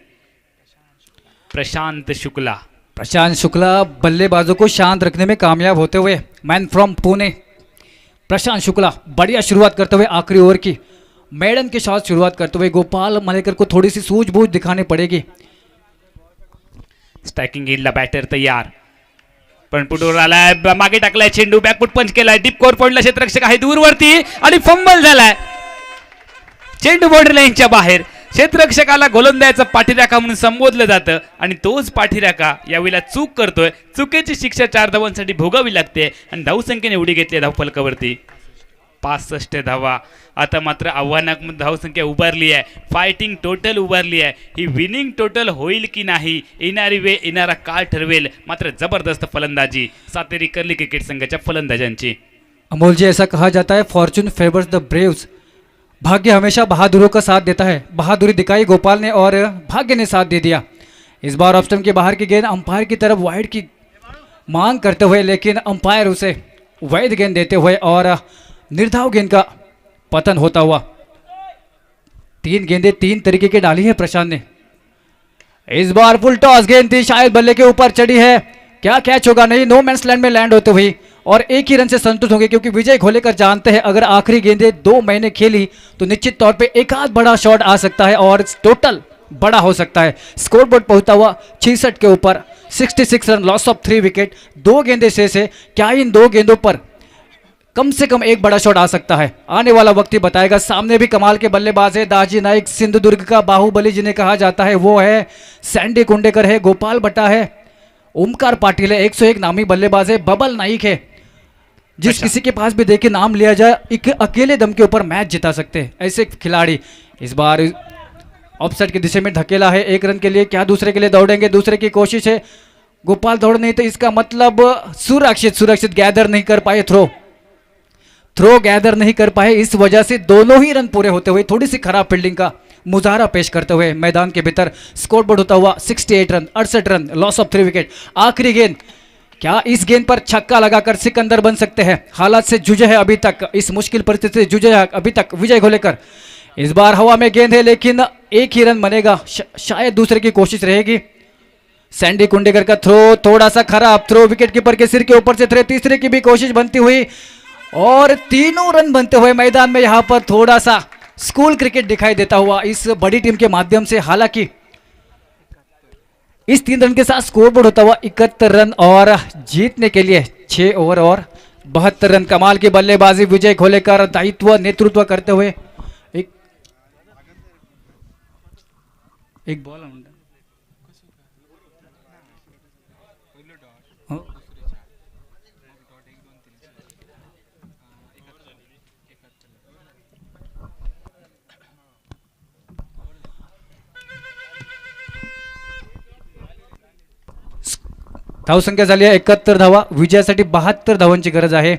प्रशांत शुक्ला बल्लेबाजों को शांत रखने में कामयाब होते हुए. मैन फ्रॉम पुणे प्रशांत शुक्ला बढ़िया शुरुआत करते हुए आखिरी ओवर की मेडन के साथ शुरुआत करते हुए गोपाल मयेकर को थोड़ी सी सूझबूझ दिखानी पड़ेगी. स्ट्राइकिंग एंडला बॅटर तयार, पण पुटवर आलाय, मागे टाकलाय चेंडू, बॅकफुट पंच केलाय, डीप कोर पडला, क्षेत्ररक्षक आहे दूरवरती आणि फंबल झालाय. चेंडू बाउंड्री लाईनच्या बाहेर. क्षेत्ररक्षकाला गोलंदाजाचा पाठीराखा म्हणून संबोधलं जातं आणि तोच पाठीराखा यावेळेला चूक करतोय. चुकीची शिक्षा 4 धावांसाठी भोगावी लागते आणि धावसंख्येने उडी घेतली धावफलकावरती 65 धावा. आता मात्र आव्हानात्मक धावसंख्या उभारली आहे, फायटिंग टोटल उभारली आहे. ही विनिंग टोटल होईल की नाही येणारी वेळ येणारा काळ ठरवेल. मात्र जबरदस्त फलंदाजी सातेरी कर्ली क्रिकेट संघाच्या फलंदाजांची. अमोल जी, ऐसा कहा जाता है फॉर्चून फेवर्स द ब्रेव्स। भाग्य हमेशा बहादुरों का साथ देता है। बहादुरी दिखाई गोपाल ने और भाग्य ने साथ दे दिया। इस बार ऑफ स्टंप के बाहर की गेंद अंपायर की तरफ वाइड की मांग करते हुए, लेकिन अंपायर उसे वैध गेंद देते हुए और निर्धाव गेंद का पतन होता हुआ। 3 गेंदें 3 तरीके की डाली है प्रशांत ने। इस बार फुल टॉस गेंद थी, शायद बल्ले के ऊपर चढ़ी है, क्या कैच होगा? नहीं, नो मैंस लैंड में लैंड होते हुई और एक ही रन से संतुष्ट होंगे, क्योंकि विजय घोलेकर जानते हैं अगर आखिरी गेंदें 2 महीने खेली तो निश्चित तौर पे एक आध बड़ा शॉट आ सकता है और टोटल बड़ा हो सकता है। स्कोरबोर्ड पहुंचता हुआ 66 के ऊपर, 66 रन, लॉस ऑफ 3 विकेट, 2 गेंदें शेष है। क्या इन 2 गेंदों पर कम से कम एक बड़ा शॉट आ सकता है? आने वाला वक्त ही बताएगा। सामने भी कमाल के बल्लेबाज है, दाजी नाइक, सिंधुदुर्ग का बाहुबली जिन्हें कहा जाता है वो है, सैंडी कुंडेकर है, गोपाल बट्टा है, ओमकार पाटिल है, 101 नामी बल्लेबाज है, बबल नाइक है। जिस किसी के पास भी देखिए नाम लिया जाए, एक अकेले दम के ऊपर मैच जिता सकते हैं ऐसे खिलाड़ी। इस बार ऑफसाइड की दिशा में धकेला है, 1 रन के लिए, क्या दूसरे के लिए दौड़ेंगे? दूसरे की कोशिश है, गोपाल दौड़ नहीं तो इसका मतलब सुरक्षित गैदर नहीं कर पाए, थ्रो गैदर नहीं कर पाए। इस वजह से दोनों ही रन पूरे होते हुए थोड़ी सी खराब फील्डिंग का मुजाहरा पेश करते हुए मैदान के भीतर स्कोरबोर्ड होता हुआ 68 run, 68 run, loss of 3 wicket. आखिरी गेंद, क्या इस गेंद पर छक्का लगाकर सिकंदर बन सकते हैं? हालात से जुझे है अभी तक, इस मुश्किल परिस्थिति से जुझे है अभी तक विजय घोलेकर। इस बार हवा में गेंद है लेकिन एक ही रन बनेगा, शायद दूसरे की कोशिश रहेगी। सैंडी कुंडेकर का थ्रो थोड़ा सा खराब, थ्रो विकेट कीपर के सिर के ऊपर से थे, तीसरे की भी कोशिश बनती हुई और तीनों रन बनते हुए मैदान में यहां पर थोड़ा सा स्कूल क्रिकेट दिखाई देता हुआ इस बड़ी टीम के माध्यम से। हालांकि इस 3 रन के साथ स्कोरबोर्ड होता हुआ 71 रन और जीतने के लिए 6 ओवर और 72 रन। कमाल की बल्लेबाजी विजय घोलेकर दायित्व नेतृत्व करते हुए एक बॉल धावसंख्या झाली आहे 71 धावा, विजयासाठी 72 धावांची गरज आहे।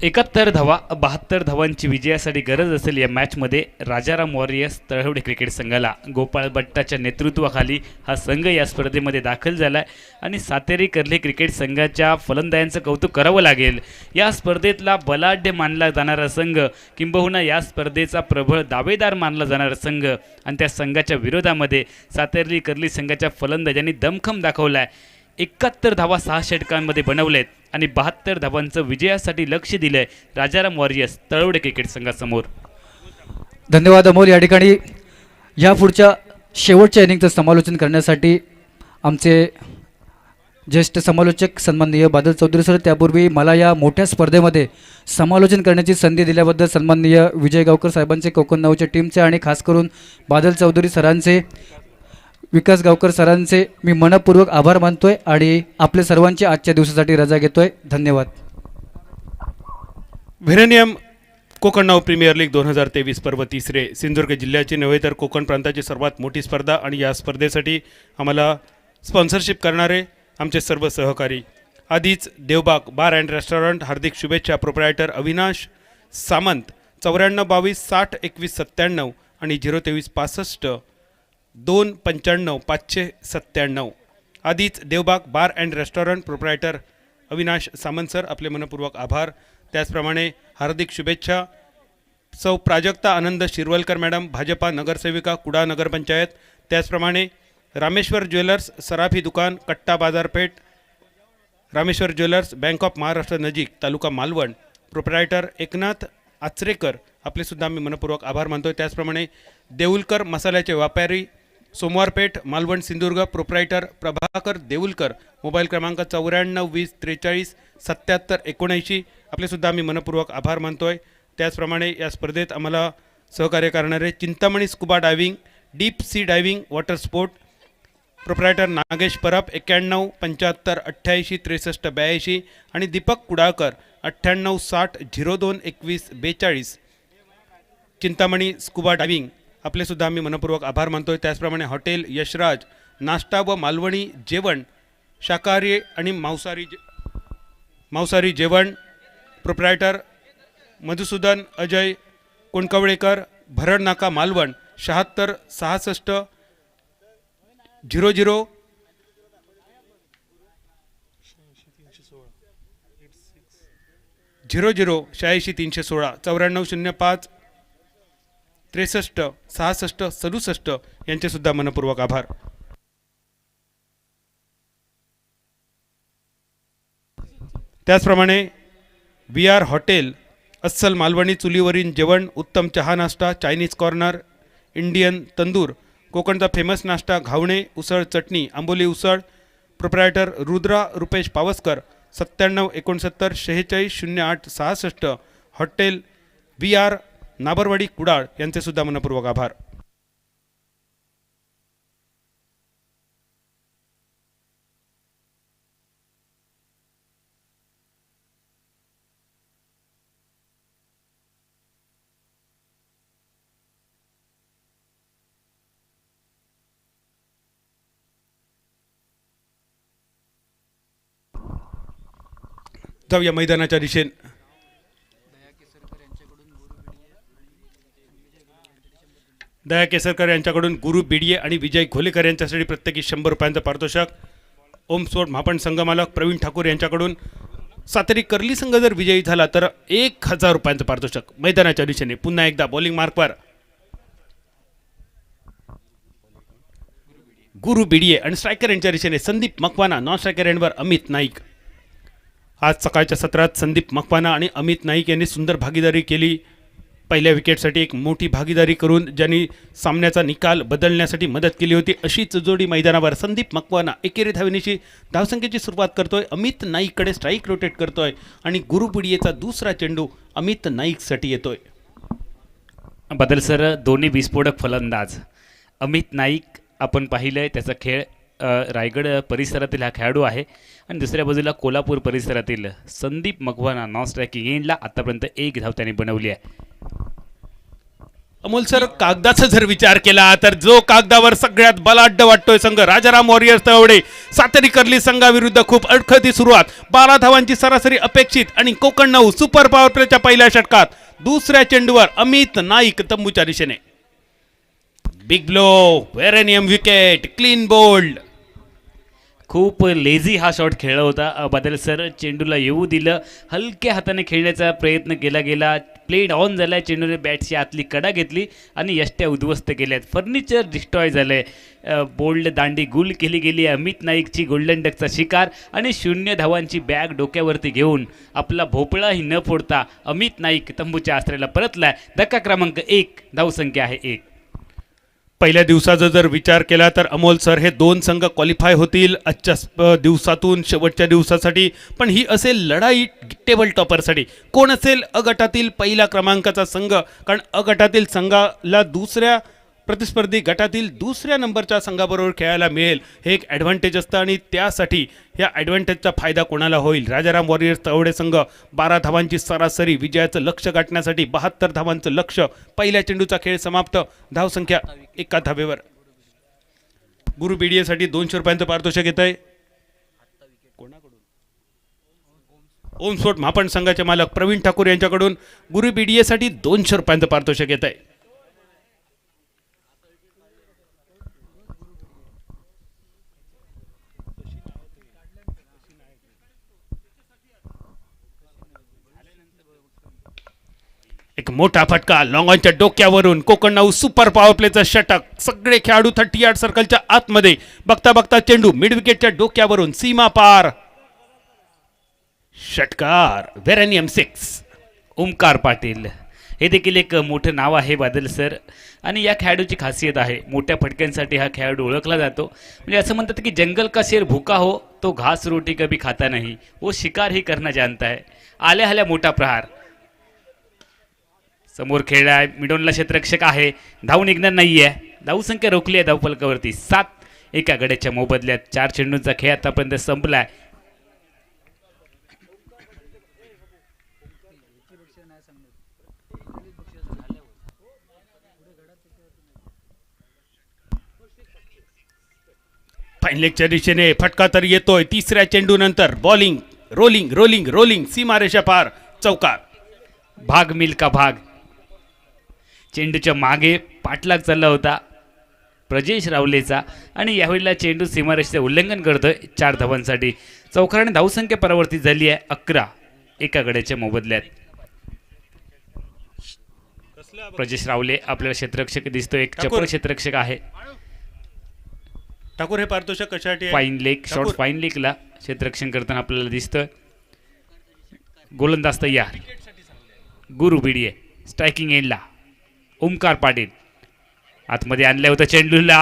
एकाहत्तर धावा 72 धावांची विजयासाठी गरज असेल या मॅचमध्ये राजाराम वॉरियर्स तळवडे क्रिकेट संघाला। गोपाळ बट्टाच्या नेतृत्वाखाली हा संघ या स्पर्धेमध्ये दाखल झाला आहे आणि सातेरी कर्ले क्रिकेट संघाच्या फलंदाजांचं कौतुक करावं लागेल। या स्पर्धेतला बलाढ्य मानला जाणारा संघ, किंबहुना या स्पर्धेचा प्रबळ दावेदार मानला जाणारा संघ आणि त्या संघाच्या विरोधामध्ये सातेरी कर्ली संघाच्या फलंदाजांनी दमखम दाखवला आहे। 71 धावा 6 षटकांमध्ये बनवलेत आणि 72 धावांचं विजयासाठी लक्ष दिलंय राजाराम वॉरियर्स तळवडे क्रिकेट संघासमोर। धन्यवाद अमोल। या ठिकाणी या पुढच्या शेवटच्या इनिंगचं समालोचन करण्यासाठी आमचे ज्येष्ठ समालोचक सन्माननीय बादल चौधरी सर, त्यापूर्वी मला या मोठ्या स्पर्धेमध्ये समालोचन करण्याची संधी दिल्याबद्दल सन्माननीय विजय गावकर साहेबांचे, कोकण नावच्या टीमचे आणि खास करून बादल चौधरी सरांचे, विकास गावकर सरांचे मी मनपूर्वक आभार मानतोय आणि आपल्या सर्वांची आजच्या दिवसासाठी रजा घेतोय। धन्यवाद। व्हेरेनियम कोकण नाव प्रीमियर लीग 2023 पर्व 3 सिंधुदुर्ग जिल्ह्याची नव्हे तर कोकण प्रांताची सर्वात मोठी स्पर्धा आणि या स्पर्धेसाठी आम्हाला स्पॉन्सरशिप करणारे आमचे सर्व सहकारी, आधीच देवबाग बार अँड रेस्टॉरंट हार्दिक शुभेच्छा। प्रोप्रायटर अविनाश सामंत 94 22 60 21 97 आणि 023 65 2 95 597। आधीच Devbag bar and restaurant proprietor Avinash Samant sir, आपले मनपूर्वक आभार। त्याचप्रमाणे हार्दिक शुभेच्छा सौ प्राजक्ता आनंद शिरवलकर मॅडम, भाजपा नगरसेविका कुडा नगरपंचायत। त्याचप्रमाणे रामेश्वर ज्वेलर्स सराफी दुकान कट्टा बाजारपेठ, Rameshwar jewellers bank of Maharashtra नजीक तालुका मालवण, प्रोप्रायटर एकनाथ आचरेकर आपले सुद्धा आम्ही मनपूर्वक आभार मानतोय. त्याचप्रमाणे देऊलकर मसाल्याचे व्यापारी सोमवारपेठ मालवण सिंधुदुर्ग प्रोप्रायटर प्रभाकर देऊलकर मोबाईल क्रमांक 94 20 43 77 79 आपले सुद्धा आम्ही मनपूर्वक आभार मानतोय. त्याचप्रमाणे या स्पर्धेत आम्हाला सहकार्य करणारे Chintamani scuba diving deep sea diving water sport proprietor Nagesh Parab 91 75 88 63 82 आणि दीपक कुडाळकर 98 60 02 21 42 चिंतामणी स्कुबा डायव्हिंग आपले सुद्धा आम्ही मनपूर्वक आभार मानतोय. त्याचप्रमाणे हॉटेल यशराज नाश्ता व मालवणी जेवण शाकाहारी आणि मांसाहारी जेवण प्रोप्रायटर मधुसूदन अजय कोणकवळेकर भरड नाका मालवण 76 66 00 00 86 316 94 05 63 66 67 यांचे सुद्धा मनपूर्वक आभार. त्याचप्रमाणे वी आर हॉटेल अस्सल मालवणी चुलीवरील जेवण उत्तम चहा नाश्ता चायनीज कॉर्नर इंडियन तंदूर कोकणचा फेमस नाश्ता घावणे उसळ चटणी आंबोली उसळ proprietor Rudra Rupesh Pawaskar 97 69 46 08 66 hotel V R Nabarwadi Kudal यांचे सुद्धा मनपूर्वक आभार. जाऊया मैदानाच्या दिशेने. दया केसरकर यांच्याकडून गुरु बिडिये आणि विजय घोलेकर यांच्यासाठी प्रत्येकी 100 रुपयांचं पारितोषिक. ओम स्पोर्ट महापण संघमालक प्रवीण ठाकूर यांच्याकडून सातेरी कर्ली संघ जर विजयी झाला तर 1000 रुपयांचं पारितोषिक. मैदानाच्या दिशेने पुन्हा एकदा बॉलिंग मार्कवर गुरु बिडिये आणि स्ट्रायकर यांच्या दिशेने संदीप मकवाना नॉन स्ट्रायकर एंडवर अमित नाईक. आज सकाळच्या सत्रात संदीप मकवाना आणि अमित नाईक यांनी सुंदर भागीदारी केली. पहिल्या विकेटसाठी एक मोठी भागीदारी करून ज्यांनी सामन्याचा निकाल बदलण्यासाठी मदत केली होती अशीच जोडी मैदानावर संदीप मकवाना एकेरी धावेनीची धावसंख्येची सुरुवात करतोय. अमित नाईककडे स्ट्राईक रोटेट करतोय आणि गुरु बिडियेचा दुसरा चेंडू अमित नाईकसाठी येतोय. बदल सर दोन्ही विस्फोटक फलंदाज अमित नाईक आपण पाहिलंय त्याचा खेळ रायगड परिसरातील हा खेळाडू आहे आणि दुसऱ्या बाजूला कोल्हापूर परिसरातील संदीप मकवाना नॉन स्ट्रायकिंग एंडला आतापर्यंत 1 धाव त्याने बनवली आहे. अमोल सर कागदाचा जर विचार केला तर जो कागदावर सगळ्यात बलाढ्य वाटतोय संघ राजाराम वॉरियर्स तवडे सातेरी कर्ली संघाविरुद्ध खूप अडखळती सुरुवात 12 धावांची सरासरी अपेक्षित आणि कोकण 9 सुपर पॉवर प्लेच्या पहिल्या षटकात दुसऱ्या चेंडूवर अमित नाईक तंबूच्या दिशेने बिग ब्लो वेरेनियम विकेट क्लीन बोल्ड. खूप लेझी हा शॉट खेळला होता बदल सर. चेंडूला येऊ दिलं हलक्या हाताने खेळण्याचा प्रयत्न केला गेला. प्लेड ऑन झाला चेंडूने बॅटची आतली कडा घेतली आणि यष्ट्या उद्ध्वस्त केल्यात. फर्निचर डिस्ट्रॉय झालंय. बोल्ड दांडी गुल केली गेली. अमित नाईकची गोल्डन डकचा शिकार आणि 0 धावांची बॅग डोक्यावरती घेऊन आपला भोपळाही न फोडता अमित नाईक तंबूच्या आश्रयाला परतलाय. धक्का क्रमांक 1 धावसंख्या आहे 1. पहिल्या दिवसाचा जर विचार केला तर अमोल सर हे 2 संघ क्वालिफाय होतील आजच्या दिवसातून शेवटच्या दिवसासाठी. पण ही असेल लढाई टेबल टॉपरसाठी. कोण असेल अ गटातील पहिला क्रमांकाचा संघ. कारण अ गटातील संघाला दुसऱ्या प्रतिस्पर्धी गटातील दुसऱ्या नंबरच्या संघाबरोबर खेळायला मिळेल हे एक ॲडव्हान्टेज असतं आणि त्यासाठी या ॲडव्हान्टेजचा फायदा कोणाला होईल. राजाराम वॉरियर्स तवडे संघ 12 धावांची सरासरी विजयाचं लक्ष गाठण्यासाठी 72 धावांचं लक्ष. पहिल्या चेंडूचा खेळ समाप्त. धावसंख्या 1 धावेवर. गुरु बिडियेसाठी 200 रुपयांचं पारितोषिक येत आहे. ओम स्पोर्ट महापण संघाचे मालक प्रवीण ठाकूर यांच्याकडून गुरु बिडियेसाठी 200 रुपयांचं पारितोषिक येत आहे. एक मोठा फटका लॉंगॉनच्या डोक्यावरून कोकण 9 सुपर पॉवर प्लेचं षटक. सगळे खेळाडू 30 यार्ड सर्कलच्या आतमध्ये. बघता बघता चेंडू मिड विकेटच्या डोक्यावरून सीमा पार. षटकार वेरेनियम 6. ओमकार पाटील हे देखील एक मोठं नाव आहे बादल सर. आणि या खेळाडूची खासियत आहे, मोठ्या फटक्यांसाठी हा खेळाडू ओळखला जातो. म्हणजे असं म्हणतात की जंगल का शेर भूका हो तो घास रोटी कभी खाता नाही, वो शिकार ही करना जानता है. आल्या आल्या मोठा प्रहार. समोर खेळला आहे, मिडोनला क्षेत्ररक्षक आहे, धाव निघणार नाहीये. धावसंख्या रोखली आहे धावफलकावरती 7. एका गड्याच्या मोबदल्यात 4 चेंडूंचा खेळ आतापर्यंत संपलाय. फाईन लेगच्या दिशेने फटका तर येतोय. तिसऱ्या चेंडू नंतर बॉलिंग रोलिंग रोलिंग रोलिंग सीमारेषा पार चौकार. भाग मिल्का भाग. चेंडूच्या मागे पाठलाग चालला होता प्रजेश रावलेचा आणि यावेळेला चेंडू सीमारेषेचे उल्लंघन करतोय 4 धावांसाठी. चौकाराने धावसंख्या परावर्तित झाली आहे 11 एका गड्याच्या मोबदल्यात. प्रजेश रावले आपल्याला क्षेत्ररक्षक दिसतोय, एक चपळ क्षेत्ररक्षक आहे. ठाकूर हे पारितोषिक कशासाठी आहे? फाईन लेग शॉर्ट फाईन लेगला क्षेत्ररक्षण करताना आपल्याला दिसतोय. गोलंदाज तयार गुरु बिडिये. स्ट्रायकिंग एंडला ओमकार पाटील आतमध्ये आणलं होतं. चेंडूला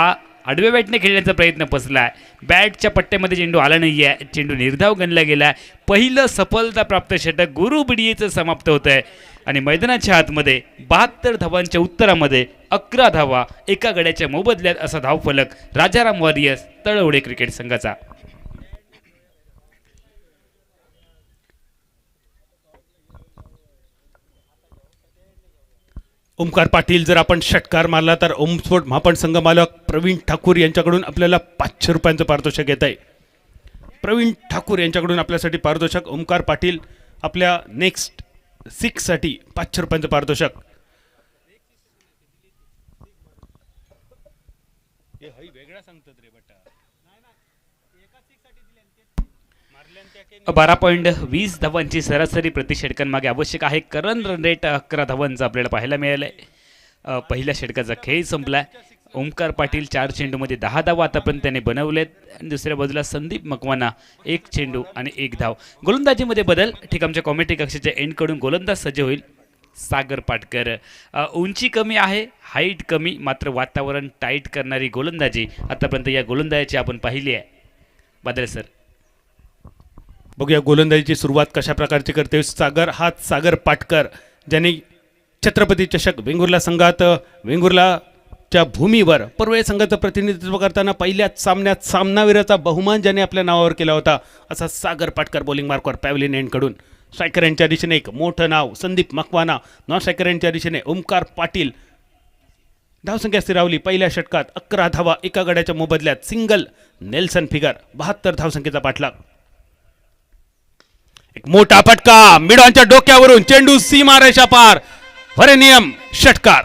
आडव्या बॅटने खेळण्याचा प्रयत्न फसलाय. बॅटच्या पट्ट्यामध्ये चेंडू आला नाही आहे. चेंडू निर्धाव गणला गेला. पहिलं सफलता प्राप्त षटक गुरु बिडियेचं समाप्त होत आहे आणि मैदानाच्या आतमध्ये 72 धावांच्या उत्तरामध्ये 11 धावा एका गड्याच्या मोबदल्यात असा धावफलक राजाराम वॉरियर्स तळवडे क्रिकेट संघाचा. ओमकार पाटील जर आपण षटकार मारला तर ओमस्फोट महापण संघ मालक प्रवीण ठाकूर यांच्याकडून आपल्याला 500 रुपयांचं पारितोषिक येत आहे. प्रवीण ठाकूर यांच्याकडून आपल्यासाठी पारितोषिक. ओमकार पाटील आपल्या नेक्स्ट 6 साठी 500 रुपयांचं पारितोषिक. वेगळा सांगतात रे बटा. 12.20 धावांची सरासरी प्रति षटकांमागे आवश्यक आहे. करंट रन रेट 11 धावांचा आपल्याला पाहायला मिळालाय. पहिल्या षटकाचा खेळ संपलाय. ओमकार पाटील 4 चेंडूमध्ये 10 धावा आतापर्यंत त्याने बनवलेत. आणि दुसऱ्या बाजूला संदीप मकवाना 1 चेंडू आणि 1 धाव. गोलंदाजीमध्ये बदल ठीक आमच्या कॉमेंट्री कक्षाच्या एंडकडून गोलंदाज सज्ज होईल सागर पाटकर. उंची कमी आहे, हाईट कमी, मात्र वातावरण टाईट करणारी गोलंदाजी आतापर्यंत या गोलंदाजाची आपण पाहिली आहे. बादल सर बघूया गोलंदाजीची सुरुवात कशा प्रकारची करते सागर पाटकर, ज्यांनी छत्रपती चषक वेंगुर्ला संघात वेंगुर्लाच्या भूमीवर पर्वळे संघाचं प्रतिनिधित्व करताना पहिल्याच सामन्यात सामनावीराचा बहुमान ज्याने आपल्या नावावर केला होता असा सागर पाटकर बॉलिंग मार्कवर पॅव्हलियन एंडकडून. स्ट्रायकर यांच्या दिशेने एक मोठं नाव संदीप मकवाना. नॉन स्ट्रायकर यांच्या दिशेने ओमकार पाटील. धावसंख्या स्थिरावली पहिल्या षटकात 11 धावा एका गड्याच्या मोबदल्यात. सिंगल नेल्सन फिगर 72 धावसंख्येचा पाठलाग. एक मोठा फटका मिडॉनच्या डोक्यावरून चेंडू सीमारेषा पार. वरेनियम षटकार.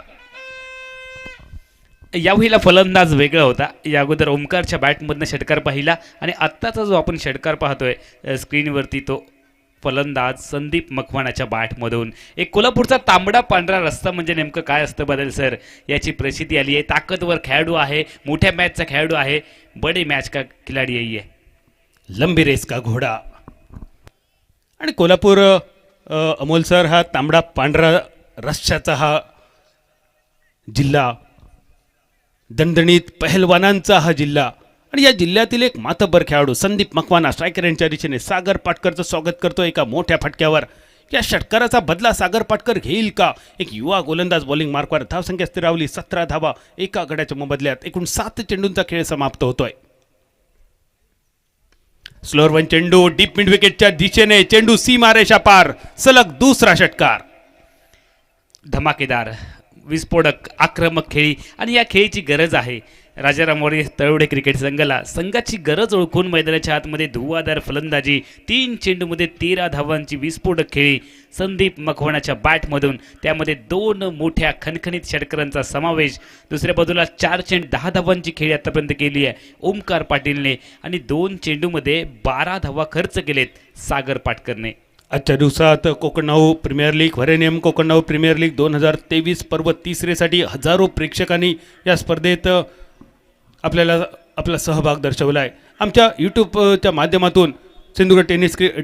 यावेळेला फलंदाज वेगळा होता. या अगोदर ओमकारच्या बॅटमधनं षटकार पाहिला आणि आत्ताचा जो आपण षटकार पाहतोय स्क्रीनवरती तो फलंदाज संदीप मकवानाच्या बॅटमधून. एक कोल्हापूरचा तांबडा पांढरा रस्ता म्हणजे नेमकं काय असतं बदल सर याची प्रसिद्धी आली आहे. ताकदवर खेळाडू आहे, मोठ्या मॅचचा खेळाडू आहे, बडे मॅच का खिलाडी आहे. लंबी रेस का घोडा. आणि कोल्हापूर अमोल सर हा तांबडा पांढरा रस्त्याचा हा जिल्हा, दणदणीत पहलवानांचा हा जिल्हा आणि या जिल्ह्यातील एक मातब्बर खेळाडू संदीप मकवाना स्ट्रायकर यांच्या दिशेने सागर पाटकरचं स्वागत करतो एका मोठ्या फटक्यावर. या षटकाराचा बदला सागर पाटकर घेईल का? एक युवा गोलंदाज बॉलिंग मार्कवर. धावसंख्या स्थिरावली 17 धावा एका गड्याच्या मोबदल्यात. एकूण 7 चेंडूंचा खेळ समाप्त होतोय. स्लोअर वन चेंडू डीप मिड विकेटच्या दिशेने. चेंडू सीमारेषा पार. सलग दुसरा षटकार. धमाकेदार विस्फोटक आक्रमक खेळी आणि या खेळीची गरज आहे. राजाराम वॉरियर्स तळवडे क्रिकेट संघाची गरज ओळखून मैदानाच्या आतमध्ये धुवाधार फलंदाजी. 3 चेंडूमध्ये 13 धावांची विस्फोटक खेळी संदीप मकवानाच्या बॅटमधून. त्यामध्ये 2 मोठ्या खणखणीत षटकारांचा समावेश. दुसऱ्या बाजूला 4 चेंडू 10 धावांची खेळी आतापर्यंत केली आहे ओमकार पाटीलने आणि 2 चेंडूमध्ये 12 धावा खर्च केलेत सागर पाटकरने. आजच्या दिवसात कोकणनाऊ प्रीमियर लीग वरेनियम कोकणनाऊ प्रीमियर लीग 2023 पर्व तिसरेसाठी हजारो प्रेक्षकांनी या स्पर्धेत आपल्याला आपला सहभाग दर्शवला आहे. आमच्या यूट्यूबच्या माध्यमातून सिंधुदुर्ग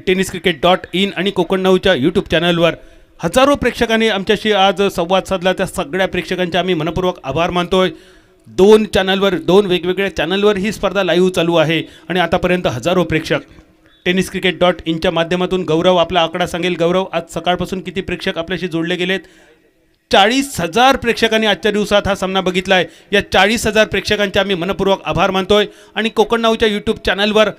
टेनिस क्रिकेट .in आणि कोकणनाऊच्या यूट्यूब चॅनलवर हजारो प्रेक्षकांनी आमच्याशी आज संवाद साधला. त्या सगळ्या प्रेक्षकांचे आम्ही मनपूर्वक आभार मानतोय. 2 चॅनलवर 2 वेगवेगळ्या चॅनलवर ही स्पर्धा लाईव्ह चालू आहे आणि आतापर्यंत हजारो प्रेक्षक. tenniscricket.in माध्यमातून गौरव आपला आकडा सांगेल. गौरव, आज सकाळपासून किती प्रेक्षक आपल्याशी जोडले गेलेत? 40,000 प्रेक्षकांनी आजच्या दिवसात हा सामना बघितला आहे. या 40,000 प्रेक्षकांचे आम्ही मनपूर्वक आभार मानतोय. आणि कोकण नाऊच्या यूट्यूब चॅनलवर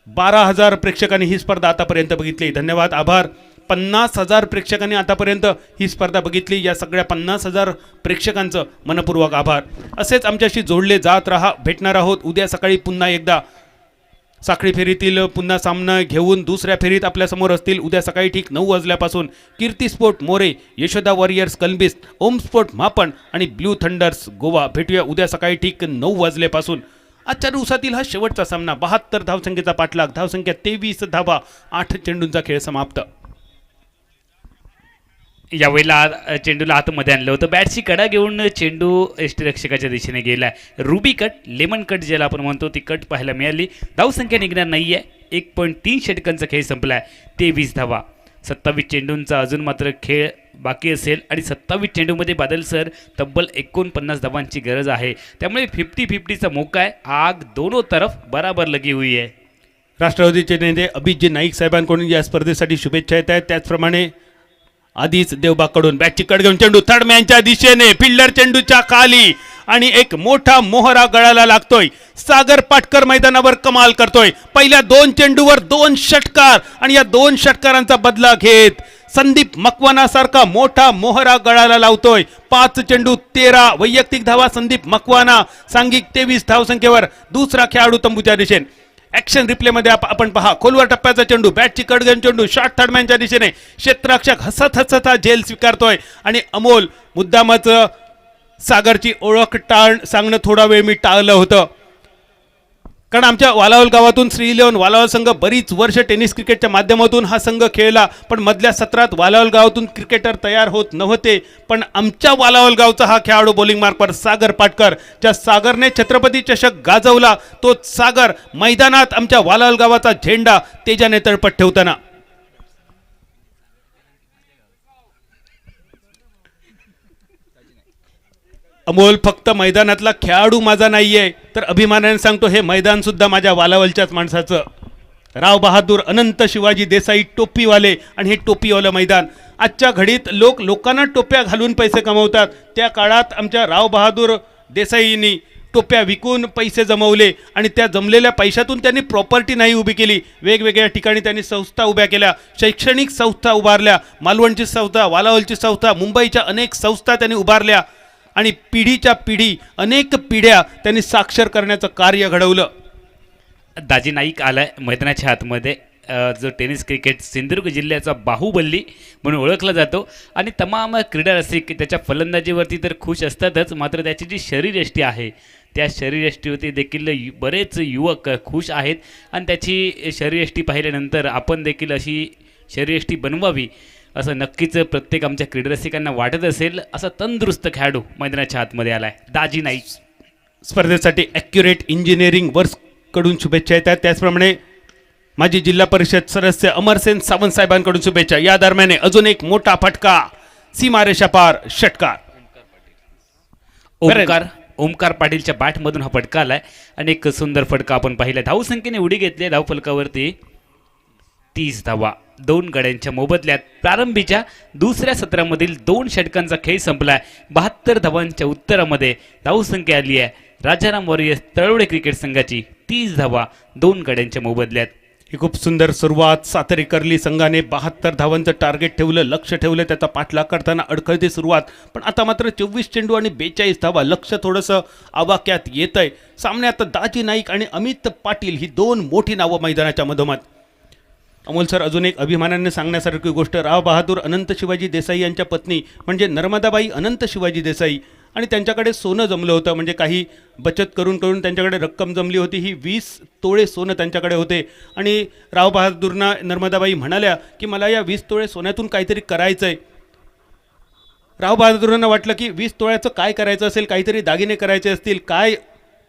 12,000 प्रेक्षकांनी ही स्पर्धा आतापर्यंत बघितली. धन्यवाद, आभार. 50,000 प्रेक्षकांनी आतापर्यंत ही स्पर्धा बघितली. या सगळ्या 50,000 प्रेक्षकांचं मनपूर्वक आभार. असेच आमच्याशी जोडले जात राहा. भेटणार आहोत उद्या सकाळी पुन्हा एकदा. साखळी फेरीतील पुन्हा सामना घेऊन दुसऱ्या फेरीत आपल्यासमोर असतील उद्या सकाळी ठीक 9 वाजल्यापासून कीर्ती स्पोर्ट मोरे, यशोदा वॉरियर्स कलंबिस्ट, ओम स्पोर्ट मापण आणि ब्ल्यू थंडर्स गोवा. भेटूया उद्या सकाळी ठीक 9 वाजल्यापासून. आजच्या दिवसातील हा शेवटचा सामना. 72 धावसंख्येचा पाठलाग, धावसंख्या 23 धावा, 8 चेंडूंचा खेळ समाप्त. यावेळेला चेंडूला आतमध्ये आणलं होतं. बॅटची कडा घेऊन चेंडू यष्टीरक्षकाच्या दिशेने गेलाय. रुबी कट, लेमन कट ज्याला आपण म्हणतो ती कट पाहायला मिळाली. धावसंख्या निघणार नाहीये. 1.3 षटकांचा खेळ संपलाय. 23 धावा. 27 चेंडूंचा अजून मात्र खेळ बाकी असेल आणि 27 चेंडूमध्ये बादल सर तब्बल 49 धावांची गरज आहे. त्यामुळे 50-50चा मोका आहे. आग दोनों तरफ बराबर लगी हुई आहे. राष्ट्रवादीचे नेते अभिजित नाईक साहेबांकडून या स्पर्धेसाठी शुभेच्छा येत आहेत. त्याचप्रमाणे आधीच देवबागकडून बॅटची कड घेऊन चेंडू थर्ड मॅनच्या दिशेने, फिल्डर चेंडूच्या खाली आणि एक मोठा मोहरा गळाला लागतोय. सागर पाटकर मैदानावर कमाल करतोय. पहिल्या 2 चेंडूवर 2 षटकार आणि या 2 षटकारांचा बदला घेत संदीप मकवाना सारखा मोठा मोहरा गळाला लावतोय. 5 चेंडू 13 वैयक्तिक धावा संदीप मकवाना. सांघिक 23 धावसंख्येवर दुसरा खेळाडू तंबूच्या दिशेने. ॲक्शन रिप्लेमध्ये आपण पहा. खोलवर टप्प्याचा चेंडू, बॅटची कड घेऊन चेंडू शॉर्ट थर्डमॅनच्या दिशेने. क्षेत्ररक्षक हसत हसत हा झेल स्वीकारतोय आणि अमोल मुद्दामच सागरची ओळख सांगणं थोडा वेळ मी टाळलं होतं. कारण आमच्या वालावल गावातून श्री 11 वालावल संघ बरीच वर्ष टेनिस क्रिकेटच्या माध्यमातून हा संघ खेळला. पण मधल्या सत्रात वालावल गावातून क्रिकेटर तयार होत नव्हते. पण आमच्या वालावल गावचा हा खेळाडू बॉलिंग मार्कवर सागर पाटकर, ज्या सागरने छत्रपती चषक गाजवला, तो सागर मैदानात आमच्या वालावल गावाचा झेंडा तेजाने तळपत ठेवताना. अमोल, फक्त मैदानातला खेळाडू माझा नाहीये, तर अभिमानाने सांगतो हे मैदान सुद्धा माझ्या वालावलच्याच माणसाचं. राव बहादूर अनंत शिवाजी देसाई टोपीवाले आणि हे टोपीवालं मैदान. आजच्या घडीत लोकांना टोप्या घालून पैसे कमवतात. त्या काळात आमच्या राव बहादूर देसाईंनी टोप्या विकून पैसे जमवले आणि त्या जमलेल्या पैशातून त्यांनी प्रॉपर्टी नाही उभी केली. वेगवेगळ्या ठिकाणी त्यांनी संस्था उभ्या केल्या, शैक्षणिक संस्था उभारल्या. मालवणची संस्था, वालावलची संस्था, मुंबईच्या अनेक संस्था त्यांनी उभारल्या आणि पिढीच्या पिढी अनेक पिढ्या त्यांनी साक्षर करण्याचं कार्य घडवलं. दाजी नाईक आलाय मैदानाच्या आतमध्ये. जो टेनिस क्रिकेट सिंधुदुर्ग जिल्ह्याचा बाहुबली म्हणून ओळखला जातो आणि तमाम क्रीडा रसिक त्याच्या फलंदाजीवरती तर खुश असतातच, मात्र त्याची जी शरीरयष्टी आहे त्या शरीरयष्टीवरती देखील बरेच युवक खुश आहेत. आणि त्याची शरीरयष्टी पाहिल्यानंतर आपण देखील अशी शरीरयष्टी बनवावी असं नक्कीच प्रत्येक आमच्या क्रीडारसिकांना वाटत असेल. असा तंदुरुस्त खेळाडू मैदानाच्या आतमध्ये आलाय दाजी नाईक. स्पर्धेसाठी ॲक्युरेट इंजिनिअरिंग वर्क्सकडून शुभेच्छा येतात. त्याचप्रमाणे माजी जिल्हा परिषद सदस्य अमरसेन सावंत साहेबांकडून शुभेच्छा. या दरम्यान अजून एक मोठा फटका, सीमारेषा पार षटकार. ओमकार पाटीलच्या बॅटमधून हा फटका आलाय आणि एक सुंदर फटका आपण पाहिला. धावसंख्येने उडी घेतली धावफलकावरती 30 धावा 2 गड्यांच्या मोबदल्यात. प्रारंभीच्या दुसऱ्या सत्रामधील 2 षटकांचा खेळ संपलाय. 72 धावांच्या उत्तरामध्ये धावसंख्या आली आहे राजाराम वॉरियर्स तळवडे क्रिकेट संघाची 30 धावा 2 गड्यांच्या मोबदल्यात. ही खूप सुंदर सुरुवात. सातरेकर्ली संघाने 72 धावांचं टार्गेट ठेवलं, लक्ष ठेवलं. त्याचा पाठलाग करताना अडखळती सुरुवात, पण आता मात्र 24 चेंडू आणि 42 धावा. लक्ष थोडंसं आवाक्यात येत आहे. सामन्यात दाजी नाईक आणि अमित पाटील ही 2 मोठी नावं मैदानाच्या मधोमध. अमोल सर, अजून एक अभिमानाने सांगण्यासारखी गोष्ट, राव बहादूर अनंत शिवाजी देसाई यांच्या पत्नी म्हणजे नर्मदाबाई अनंत शिवाजी देसाई आणि त्यांच्याकडे सोनं जमलं होतं. म्हणजे काही बचत करून त्यांच्याकडे रक्कम जमली होती. ही 20 तोळे सोनं त्यांच्याकडे होते आणि राव बहादूरना नर्मदाबाई म्हणाल्या की मला या 20 तोळे सोन्यातून काहीतरी करायचं आहे. राव बहादूरांना वाटलं की 20 तोळ्याचं काय करायचं असेल, काहीतरी दागिने करायचे असतील. काय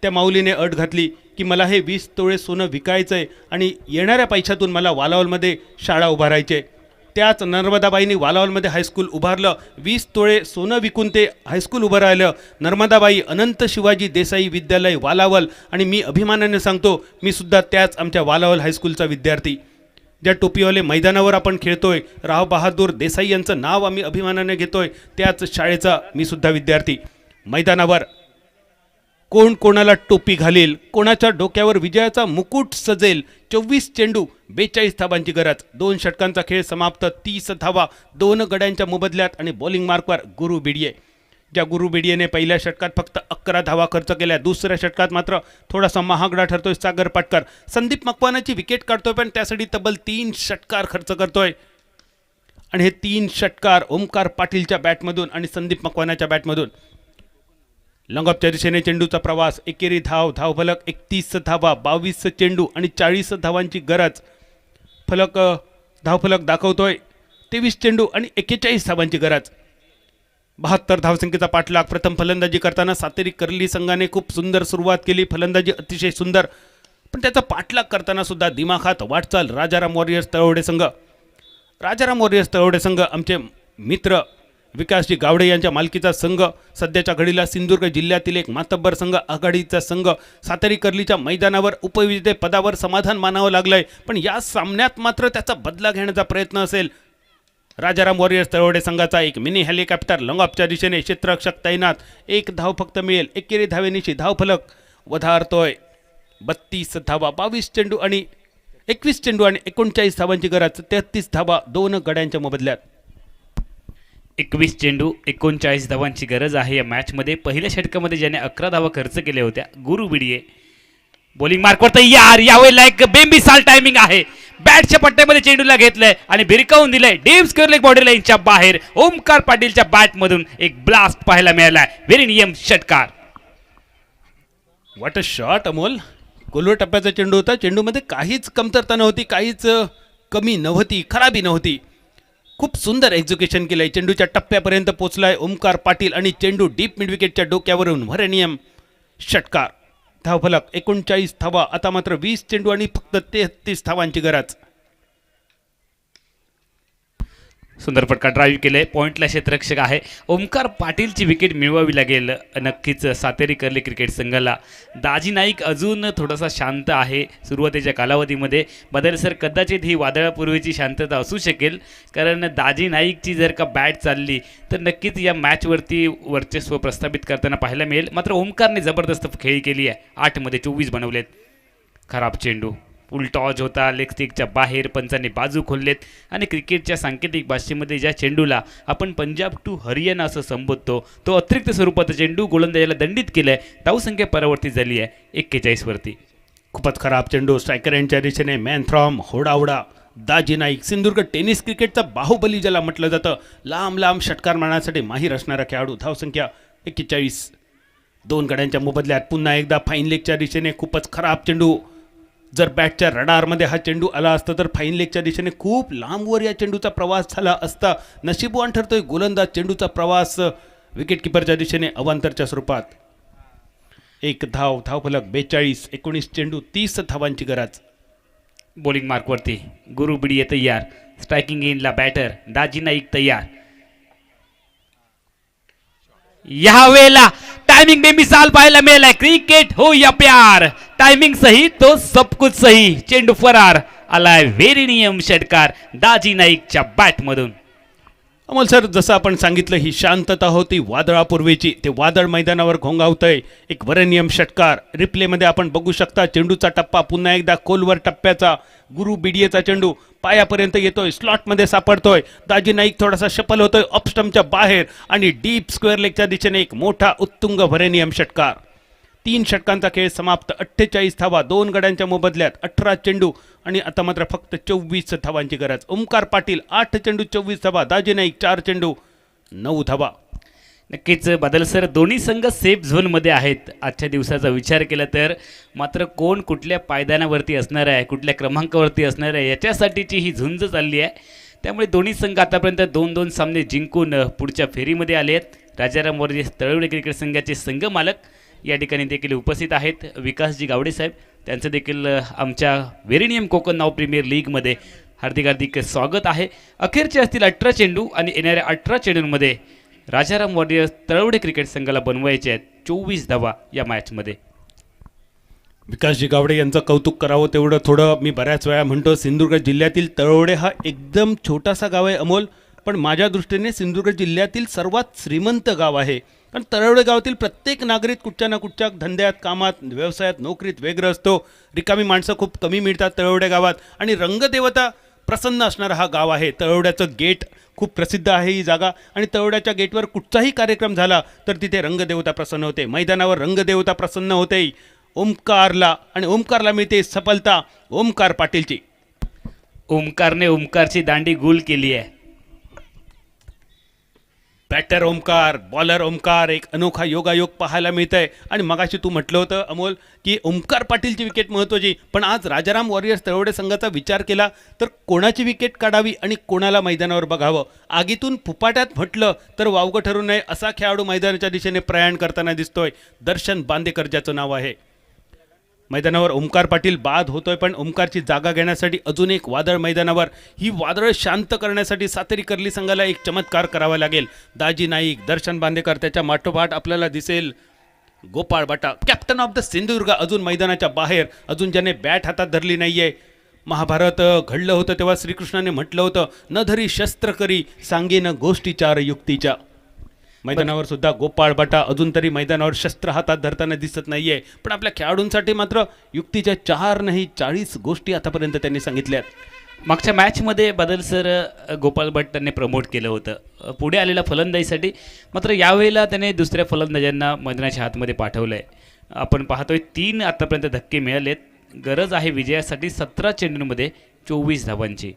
त्या माऊलीने अट घातली की मला हे 20 तोळे सोनं विकायचं आहे आणि येणाऱ्या पैशातून मला वालावलमध्ये शाळा उभारायची आहे. त्याच नर्मदाबाईंनी वालावलमध्ये हायस्कूल उभारलं. 20 तोळे सोनं विकून ते हायस्कूल उभं राहिलं. नर्मदाबाई अनंत शिवाजी देसाई विद्यालय वालावल. आणि मी अभिमानाने सांगतो, मी सुद्धा त्याच आमच्या वालावल हायस्कूलचा विद्यार्थी. ज्या टोपीवाले मैदानावर आपण खेळतोय, राव बहादूर देसाई यांचं नाव आम्ही अभिमानाने घेतोय, त्याच शाळेचा मी सुद्धा विद्यार्थी. मैदानावर कोण कोणाला टोपी घालेल, कोणाच्या डोक्यावर विजयाचा मुकुट सजेल. 24 चेंडू 42 धावांची गरज. 2 षटकांचा खेळ समाप्त. 30 धावा 2 गड्यांच्या मोबदल्यात. आणि बॉलिंग मार्कवर गुरु बिडिये. ज्या गुरु बिडियेने पहिल्या षटकात फक्त 11 धावा खर्च केल्या. दुसऱ्या षटकात मात्र थोडासा महागडा ठरतोय सागर पाटकर. संदीप मकवानाची विकेट काढतोय, पण त्यासाठी तब्बल 3 षटकार खर्च करतोय. आणि हे 3 षटकार ओमकार पाटीलच्या बॅटमधून आणि संदीप मकवानाच्या बॅटमधून. लंगॉपच्या दिशेने चेंडूचा प्रवास. एकेरी धावफलक 31 धावा 22 चेंडू आणि 40 धावांची गरज. धावफलक दाखवतोय 23 चेंडू आणि 41 धावांची गरज. 72 धावसंख्येचा पाठलाग. प्रथम फलंदाजी करताना सातेरी कर्ली संघाने खूप सुंदर सुरुवात केली. फलंदाजी अतिशय सुंदर, पण त्याचा पाठलाग करताना सुद्धा दिमाखात वाटचाल. राजाराम वॉरियर्स तळवडे संघ आमचे मित्र विकासजी गावडे यांच्या मालकीचा संघ. सध्याच्या घडीला सिंधुदुर्ग जिल्ह्यातील एक मातब्बर संघ, आघाडीचा संघ. सातेरी कर्लीच्या मैदानावर उपविजेते पदावर समाधान मानावं लागलंय, पण या सामन्यात मात्र त्याचा बदला घेण्याचा प्रयत्न असेल. राजाराम वॉरियर्स तळवडे संघाचा एक मिनी हेलिकॉप्टर लंगॉपच्या दिशेने. क्षेत्ररक्षक तैनात. 1 धाव फक्त मिळेल. एकेरी धावेनिशी धावफलक वधारतोय. 32 धावा 22 चेंडू आणि 21 चेंडू आणि 39 धावांची गरज. 33 धावा 2 गड्यांच्या मोबदल्यात. 21 चेंडू 39 धावांची गरज आहे या मॅचमध्ये. पहिल्या षटकामध्ये ज्याने 11 धावा खर्च केल्या होत्या गुरु बिडिये. बॉलिंग मार्कवर तयार. यावेळेला एक बेंबिसाल टायमिंग आहे. बॅटच्या पट्ट्यामध्ये चेंडूला घेतलंय आणि भिरकावून दिलंय. डीप स्क्वेअर लेग बॉर्डर लाईनच्या बाहेर. ओमकार पाटीलच्या बॅटमधून एक ब्लास्ट पाहायला मिळालाय. व्हेरी नियम षटकार. What a shot Amol. गोलवर टप्प्याचा चेंडू होता. चेंडूमध्ये काहीच कमतरता नव्हती, काहीच कमी नव्हती, खराबी नव्हती. खूप सुंदर एक्झिक्युशन केलंय. चेंडूच्या टप्प्यापर्यंत पोहोचलाय ओमकार पाटील आणि चेंडू डीप मिड विकेटच्या डोक्यावरून व्हरनियम षटकार. धावफलक 39 धावा. आता मात्र 20 चेंडू आणि फक्त 33 धावांची गरज. सुंदर फटका ड्राईव्ह केले. पॉइंटला क्षेत्ररक्षक आहे. ओमकार पाटीलची विकेट मिळवावी लागेल नक्कीच सातेरी कर्ली क्रिकेट संघाला. दाजी नाईक अजून थोडासा शांत आहे सुरुवातीच्या कालावधीमध्ये. बदल सर कदाचित ही वादळापूर्वीची शांतता असू शकेल, कारण दाजी नाईकची जर का बॅट चालली तर नक्कीच या मॅचवरती वर्चस्व प्रस्थापित करताना पाहायला मिळेल. मात्र ओमकारने जबरदस्त खेळी केली आहे. 8 मध्ये 24 बनवलेत. खराब चेंडू. फुल टॉच होता. लेग स्टिकच्या बाहेर. पंचांनी बाजू खोललेत आणि क्रिकेटच्या सांकेतिक भाषेमध्ये ज्या चेंडूला आपण पंजाब टू हरियाणा असं संबोधतो, तो अतिरिक्त स्वरूपाचा चेंडू गोलंदाजाला दंडित केलाय. धावसंख्या परावर्तित झाली आहे 41 वरती. खूपच खराब चेंडू. स्ट्रायकर यांच्या दिशेने. Man from Hodawada Daji Naik. Sindhudurg tennis क्रिकेटचा बाहुबली ज्याला म्हटलं जातं. लांब लांब षटकार मारण्यासाठी माहीर असणारा खेळाडू. धावसंख्या 41. 2 गड्यांच्या मोबदल्यात. पुन्हा एकदा फाईन लेगच्या दिशेने. खूपच खराब चेंडू. जर बॅटच्या रडारमध्ये हा चेंडू आला असता तर फाईन लेगच्या दिशेने खूप लांबवर या चेंडूचा प्रवास झाला असता. नशीबवान ठरतोय गोलंदाज. चेंडूचा प्रवास विकेटकीपरच्या दिशेने अवांतरच्या स्वरूपात. 1 धावफलक 42. 19 चेंडू 30 धावांची गरज. बॉलिंग मार्कवरती गुरु बिडिये तयार. स्ट्रायकिंग एंडला बॅटर दाजी नाईक तयार. यावेळेला टाइमिंग बेमिसाल पाहायला मिळालाय. क्रिकेट हो या प्यार. टाइमिंग सही तो सब कुछ सही. चेंडू फरार आलाय. व्हेरी नियम षटकार दाजी नाईकच्या बॅटमधून. अमोल सर, जसं आपण सांगितलं ही शांतता होती वादळापूर्वीची. ते वादळ मैदानावर घोंगावतंय. एक वरनियम षटकार. रिप्लेमध्ये आपण बघू शकता. चेंडूचा टप्पा पुन्हा एकदा खोलवर टप्प्याचा. गुरु बिडियेचा चेंडू पायापर्यंत येतोय. स्लॉटमध्ये सापडतोय. दाजी नाईक थोडासा शफल होतोय ऑफस्टम्पच्या बाहेर आणि डीप स्क्वेअर लेगच्या दिशेने एक मोठा उत्तुंग वरनियम षटकार. 3 षटकांचा खेळ समाप्त. 48 धावा 2 गड्यांच्या मोबदल्यात. 18 चेंडू आणि आता मात्र फक्त 24 धावांची गरज. ओमकार पाटील 8 चेंडू 24 धावा. दाजी नाईक 4 चेंडू 9 धावा. नक्कीच बदल सर, दोन्ही संघ सेफ झोनमध्ये आहेत आजच्या दिवसाचा विचार केला तर. मात्र कोण कुठल्या पायदानावरती असणार आहे, कुठल्या क्रमांकावरती असणार आहे, याच्यासाठीची ही झुंज चालली आहे. त्यामुळे दोन्ही संघ आतापर्यंत 2-2 सामने जिंकून पुढच्या फेरीमध्ये आले आहेत. राजाराम वॉरियर्स तळवडे क्रिकेट संघाचे संघ मालक या ठिकाणी देखील उपस्थित आहेत. विकासजी गावडे साहेब, त्यांचं देखील आमच्या व्हेरी नियम कोकण नाव प्रीमियर लीगमध्ये हार्दिक हार्दिक स्वागत आहे. अखेरचे असतील 18 चेंडू आणि येणाऱ्या 18 चेंडूंमध्ये राजाराम वॉरियर्स तळवडे क्रिकेट संघाला बनवायचे आहेत 24 धावा या मॅचमध्ये. विकासजी गावडे यांचं कौतुक करावं तेवढं थोडं. मी बऱ्याच वेळा म्हणतो सिंधुदुर्ग जिल्ह्यातील तळवडे हा एकदम छोटासा गाव आहे अमोल, पण माझ्या दृष्टीने सिंधुदुर्ग जिल्ह्यातील सर्वात श्रीमंत गाव आहे. कारण तळवडे गावातील प्रत्येक नागरिक कुठच्या ना कुठच्या धंद्यात, कामात, व्यवसायात, नोकरीत वेगळं असतो. रिकामी माणसं खूप कमी मिळतात तळवडे गावात आणि रंगदेवता प्रसन्न असणारा हा गाव आहे. तळवड्याचं गेट खूप प्रसिद्ध आहे ही जागा आणि तळवड्याच्या गेटवर कुठचाही कार्यक्रम झाला तर तिथे रंगदेवता प्रसन्न होते. मैदानावर रंगदेवता प्रसन्न होते ओमकारला, आणि ओमकारला मिळते सफलता ओमकार पाटीलची. ओमकारने ओमकारची दांडी गुल केली आहे. बॅटर ओमकार, बॉलर ओमकार, एक अनोखा योगायोग पाहायला मिळत आहे. आणि मगाशी तू म्हटलं होतं अमोल की ओमकार पाटीलची विकेट महत्त्वाची, पण आज राजाराम वॉरियर्स तळवडे संघाचा विचार केला तर कोणाची विकेट काढावी आणि कोणाला मैदानावर बघावं. आगीतून फुपाट्यात म्हटलं तर वावगं ठरू नये असा खेळाडू मैदानाच्या दिशेने प्रयाण करताना दिसतोय. दर्शन बांदेकर ज्याचं नाव आहे. मैदानावर ओमकार पाटील बाद होतोय, पण ओमकारची जागा घेण्यासाठी अजून एक वादळ मैदानावर. ही वादळ शांत करण्यासाठी सातेरी कर्ली संघाला एक चमत्कार करावा लागेल. दाजी नाईक, दर्शन बांदेकर, त्याच्या माठोपाठ आपल्याला दिसेल Gopal Bata, captain of the Sindhudurg अजून मैदानाच्या बाहेर, अजून ज्याने बॅट हातात धरली नाहीये. महाभारत घडलं होतं तेव्हा श्रीकृष्णाने म्हटलं होतं न धरी शस्त्र करी सांगेन गोष्टी चार युक्तीच्या. मैदानावर सुद्धा गोपाळ बाटा अजून तरी मैदानावर शस्त्र हातात धरताना दिसत नाहीये, पण आपल्या खेळाडूंसाठी मात्र युक्तीच्या 4 नाही 40 गोष्टी आतापर्यंत त्यांनी सांगितल्यात. मागच्या मॅचमध्ये बादल सर गोपाल भट्ट त्यांनी प्रमोट केलं होतं पुढे आलेल्या फलंदाजीसाठी, मात्र यावेळेला त्याने दुसऱ्या फलंदाजांना मैदानाच्या हातमध्ये पाठवलं आहे. आपण पाहतोय 3 आतापर्यंत धक्के मिळालेत. गरज आहे विजयासाठी 17 चेंडूंमध्ये 24 धावांची.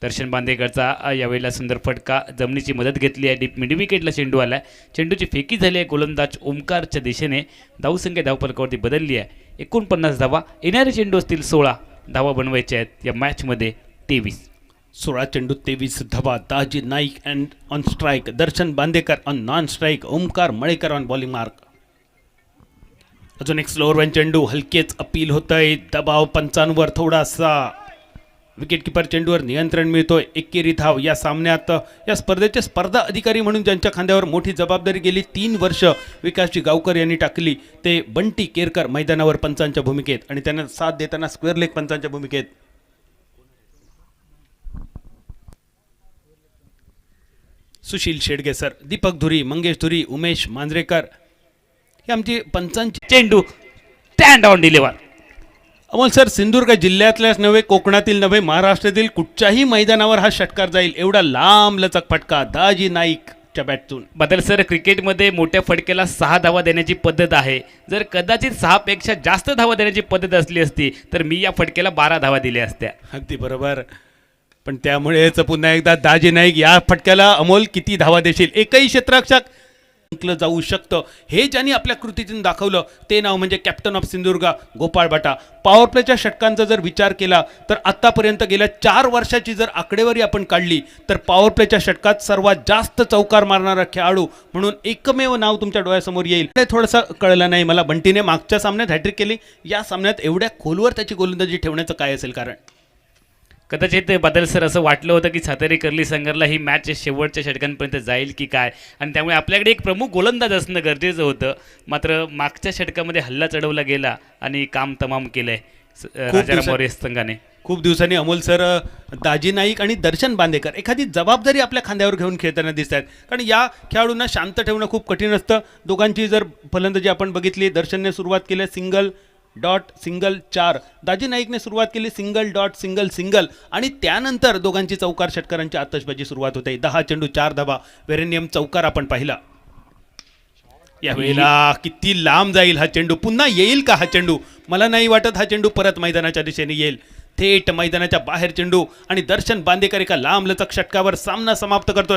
दर्शन बांदेकरचा यावेळेला सुंदर फटका, जमिनीची मदत घेतली आहे. मिड विकेटला चेंडू आला आहे, चेंडूची फेकी झाली आहे गोलंदाज ओमकारच्या दिशेने. धावसंख्या धावफलकावरती बदलली आहे. 49 धावा. येणारे चेंडू असतील 16 धावा बनवायच्या आहेत या मॅचमध्ये 23. 16 चेंडू 23 धावा. Daji Naik and on strike, Darshan Bandekar on non strike, Omkar Malekar on bowling mark. अजून एक स्लोअर वन चेंडू, हलकेच अपील होतंय. दबाव पंचांवर थोडासा. विकेटकीपर चेंडूवर नियंत्रण मिळतोय. एकेरी धाव. या सामन्यात या स्पर्धेचे स्पर्धा अधिकारी म्हणून ज्यांच्या खांद्यावर मोठी जबाबदारी गेली 3 वर्ष विकासजी गावकर यांनी टाकली ते बंटी केरकर मैदानावर पंचांच्या भूमिकेत, आणि त्यांना साथ देताना स्क्वेअर लेग पंचांच्या भूमिकेत. सुशील शेडगे सर, दीपक धुरी, मंगेश धुरी, उमेश मांजरेकर हे आमची पंचांची. चेंडू stand on deliver. Amol sir, Sindhudurg जिल्ह्यातल्याच नव्हे, कोकणातील नव्हे, महाराष्ट्रातील कुठच्याही मैदानावर हा षटकार जाईल एवढा लांब लचक फटका दाजी नाईकच्या बॅटतून. बदल सर, क्रिकेटमध्ये मोठ्या फटक्याला 6 धावा देण्याची पद्धत आहे. जर कदाचित 6 पेक्षा जास्त धावा देण्याची पद्धत असली असती तर मी या फटक्याला 12 धावा दिल्या असत्या. अगदी बरोबर. पण त्यामुळेच पुन्हा एकदा दाजी नाईक या फटक्याला अमोल किती धावा देशील. एकही क्षेत्ररक्षक जिंकलं जाऊ शकतं हे ज्यांनी आपल्या कृतीतून दाखवलं ते नाव म्हणजे captain of Sindhudurg Gopal Bata. Power प्लेच्या षटकांचा जर विचार केला तर आत्तापर्यंत गेल्या 4 वर्षाची जर आकडेवारी आपण काढली तर पॉवर प्लेच्या षटकात सर्वात जास्त चौकार मारणारा खेळाडू म्हणून एकमेव नाव तुमच्या डोळ्यासमोर येईल. हे थोडंसं कळलं नाही मला. बंटीने मागच्या सामन्यात हॅट्रिक केली, या सामन्यात एवढ्या खोलवर त्याची गोलंदाजी ठेवण्याचं काय असेल कारण? कदाचित बदल सर असं वाटलं होतं की सातेरी कर्ली संघाला ही मॅच शेवटच्या षटकांपर्यंत जाईल की काय, आणि त्यामुळे आपल्याकडे एक प्रमुख गोलंदाज असणं गरजेचं होतं. मात्र मागच्या षटकामध्ये हल्ला चढवला गेला आणि काम तमाम केलंय राजाराम वॉरियर्स संघाने. खूप दिवसांनी अमोल सर दाजी नाईक आणि दर्शन बांदेकर एखादी जबाबदारी आपल्या खांद्यावर घेऊन खेळताना दिसत आहेत. कारण या खेळाडूंना शांत ठेवणं खूप कठीण असतं. दोघांची जर फलंदाजी आपण बघितली, दर्शनने सुरुवात केली सिंगल डॉट सिंगल 4, दाजी नाईकने सुरुवात केली सिंगल डॉट सिंगल सिंगल, आणि त्यानंतर दोघांची चौकार षटकारांची आतषबाजी सुरुवात होते. 10 चेंडू 4 धावा. वेरेनियम चौकार आपण पाहिला. यावेळेला किती लांब जाईल हा चेंडू, पुन्हा येईल का हा चेंडू? मला नाही वाटत हा चेंडू परत मैदानाच्या दिशेने येईल. थेट मैदानाच्या बाहेर चेंडू, आणि दर्शन बांदेकर एका लांब लचक षटकावर सामना समाप्त करतोय.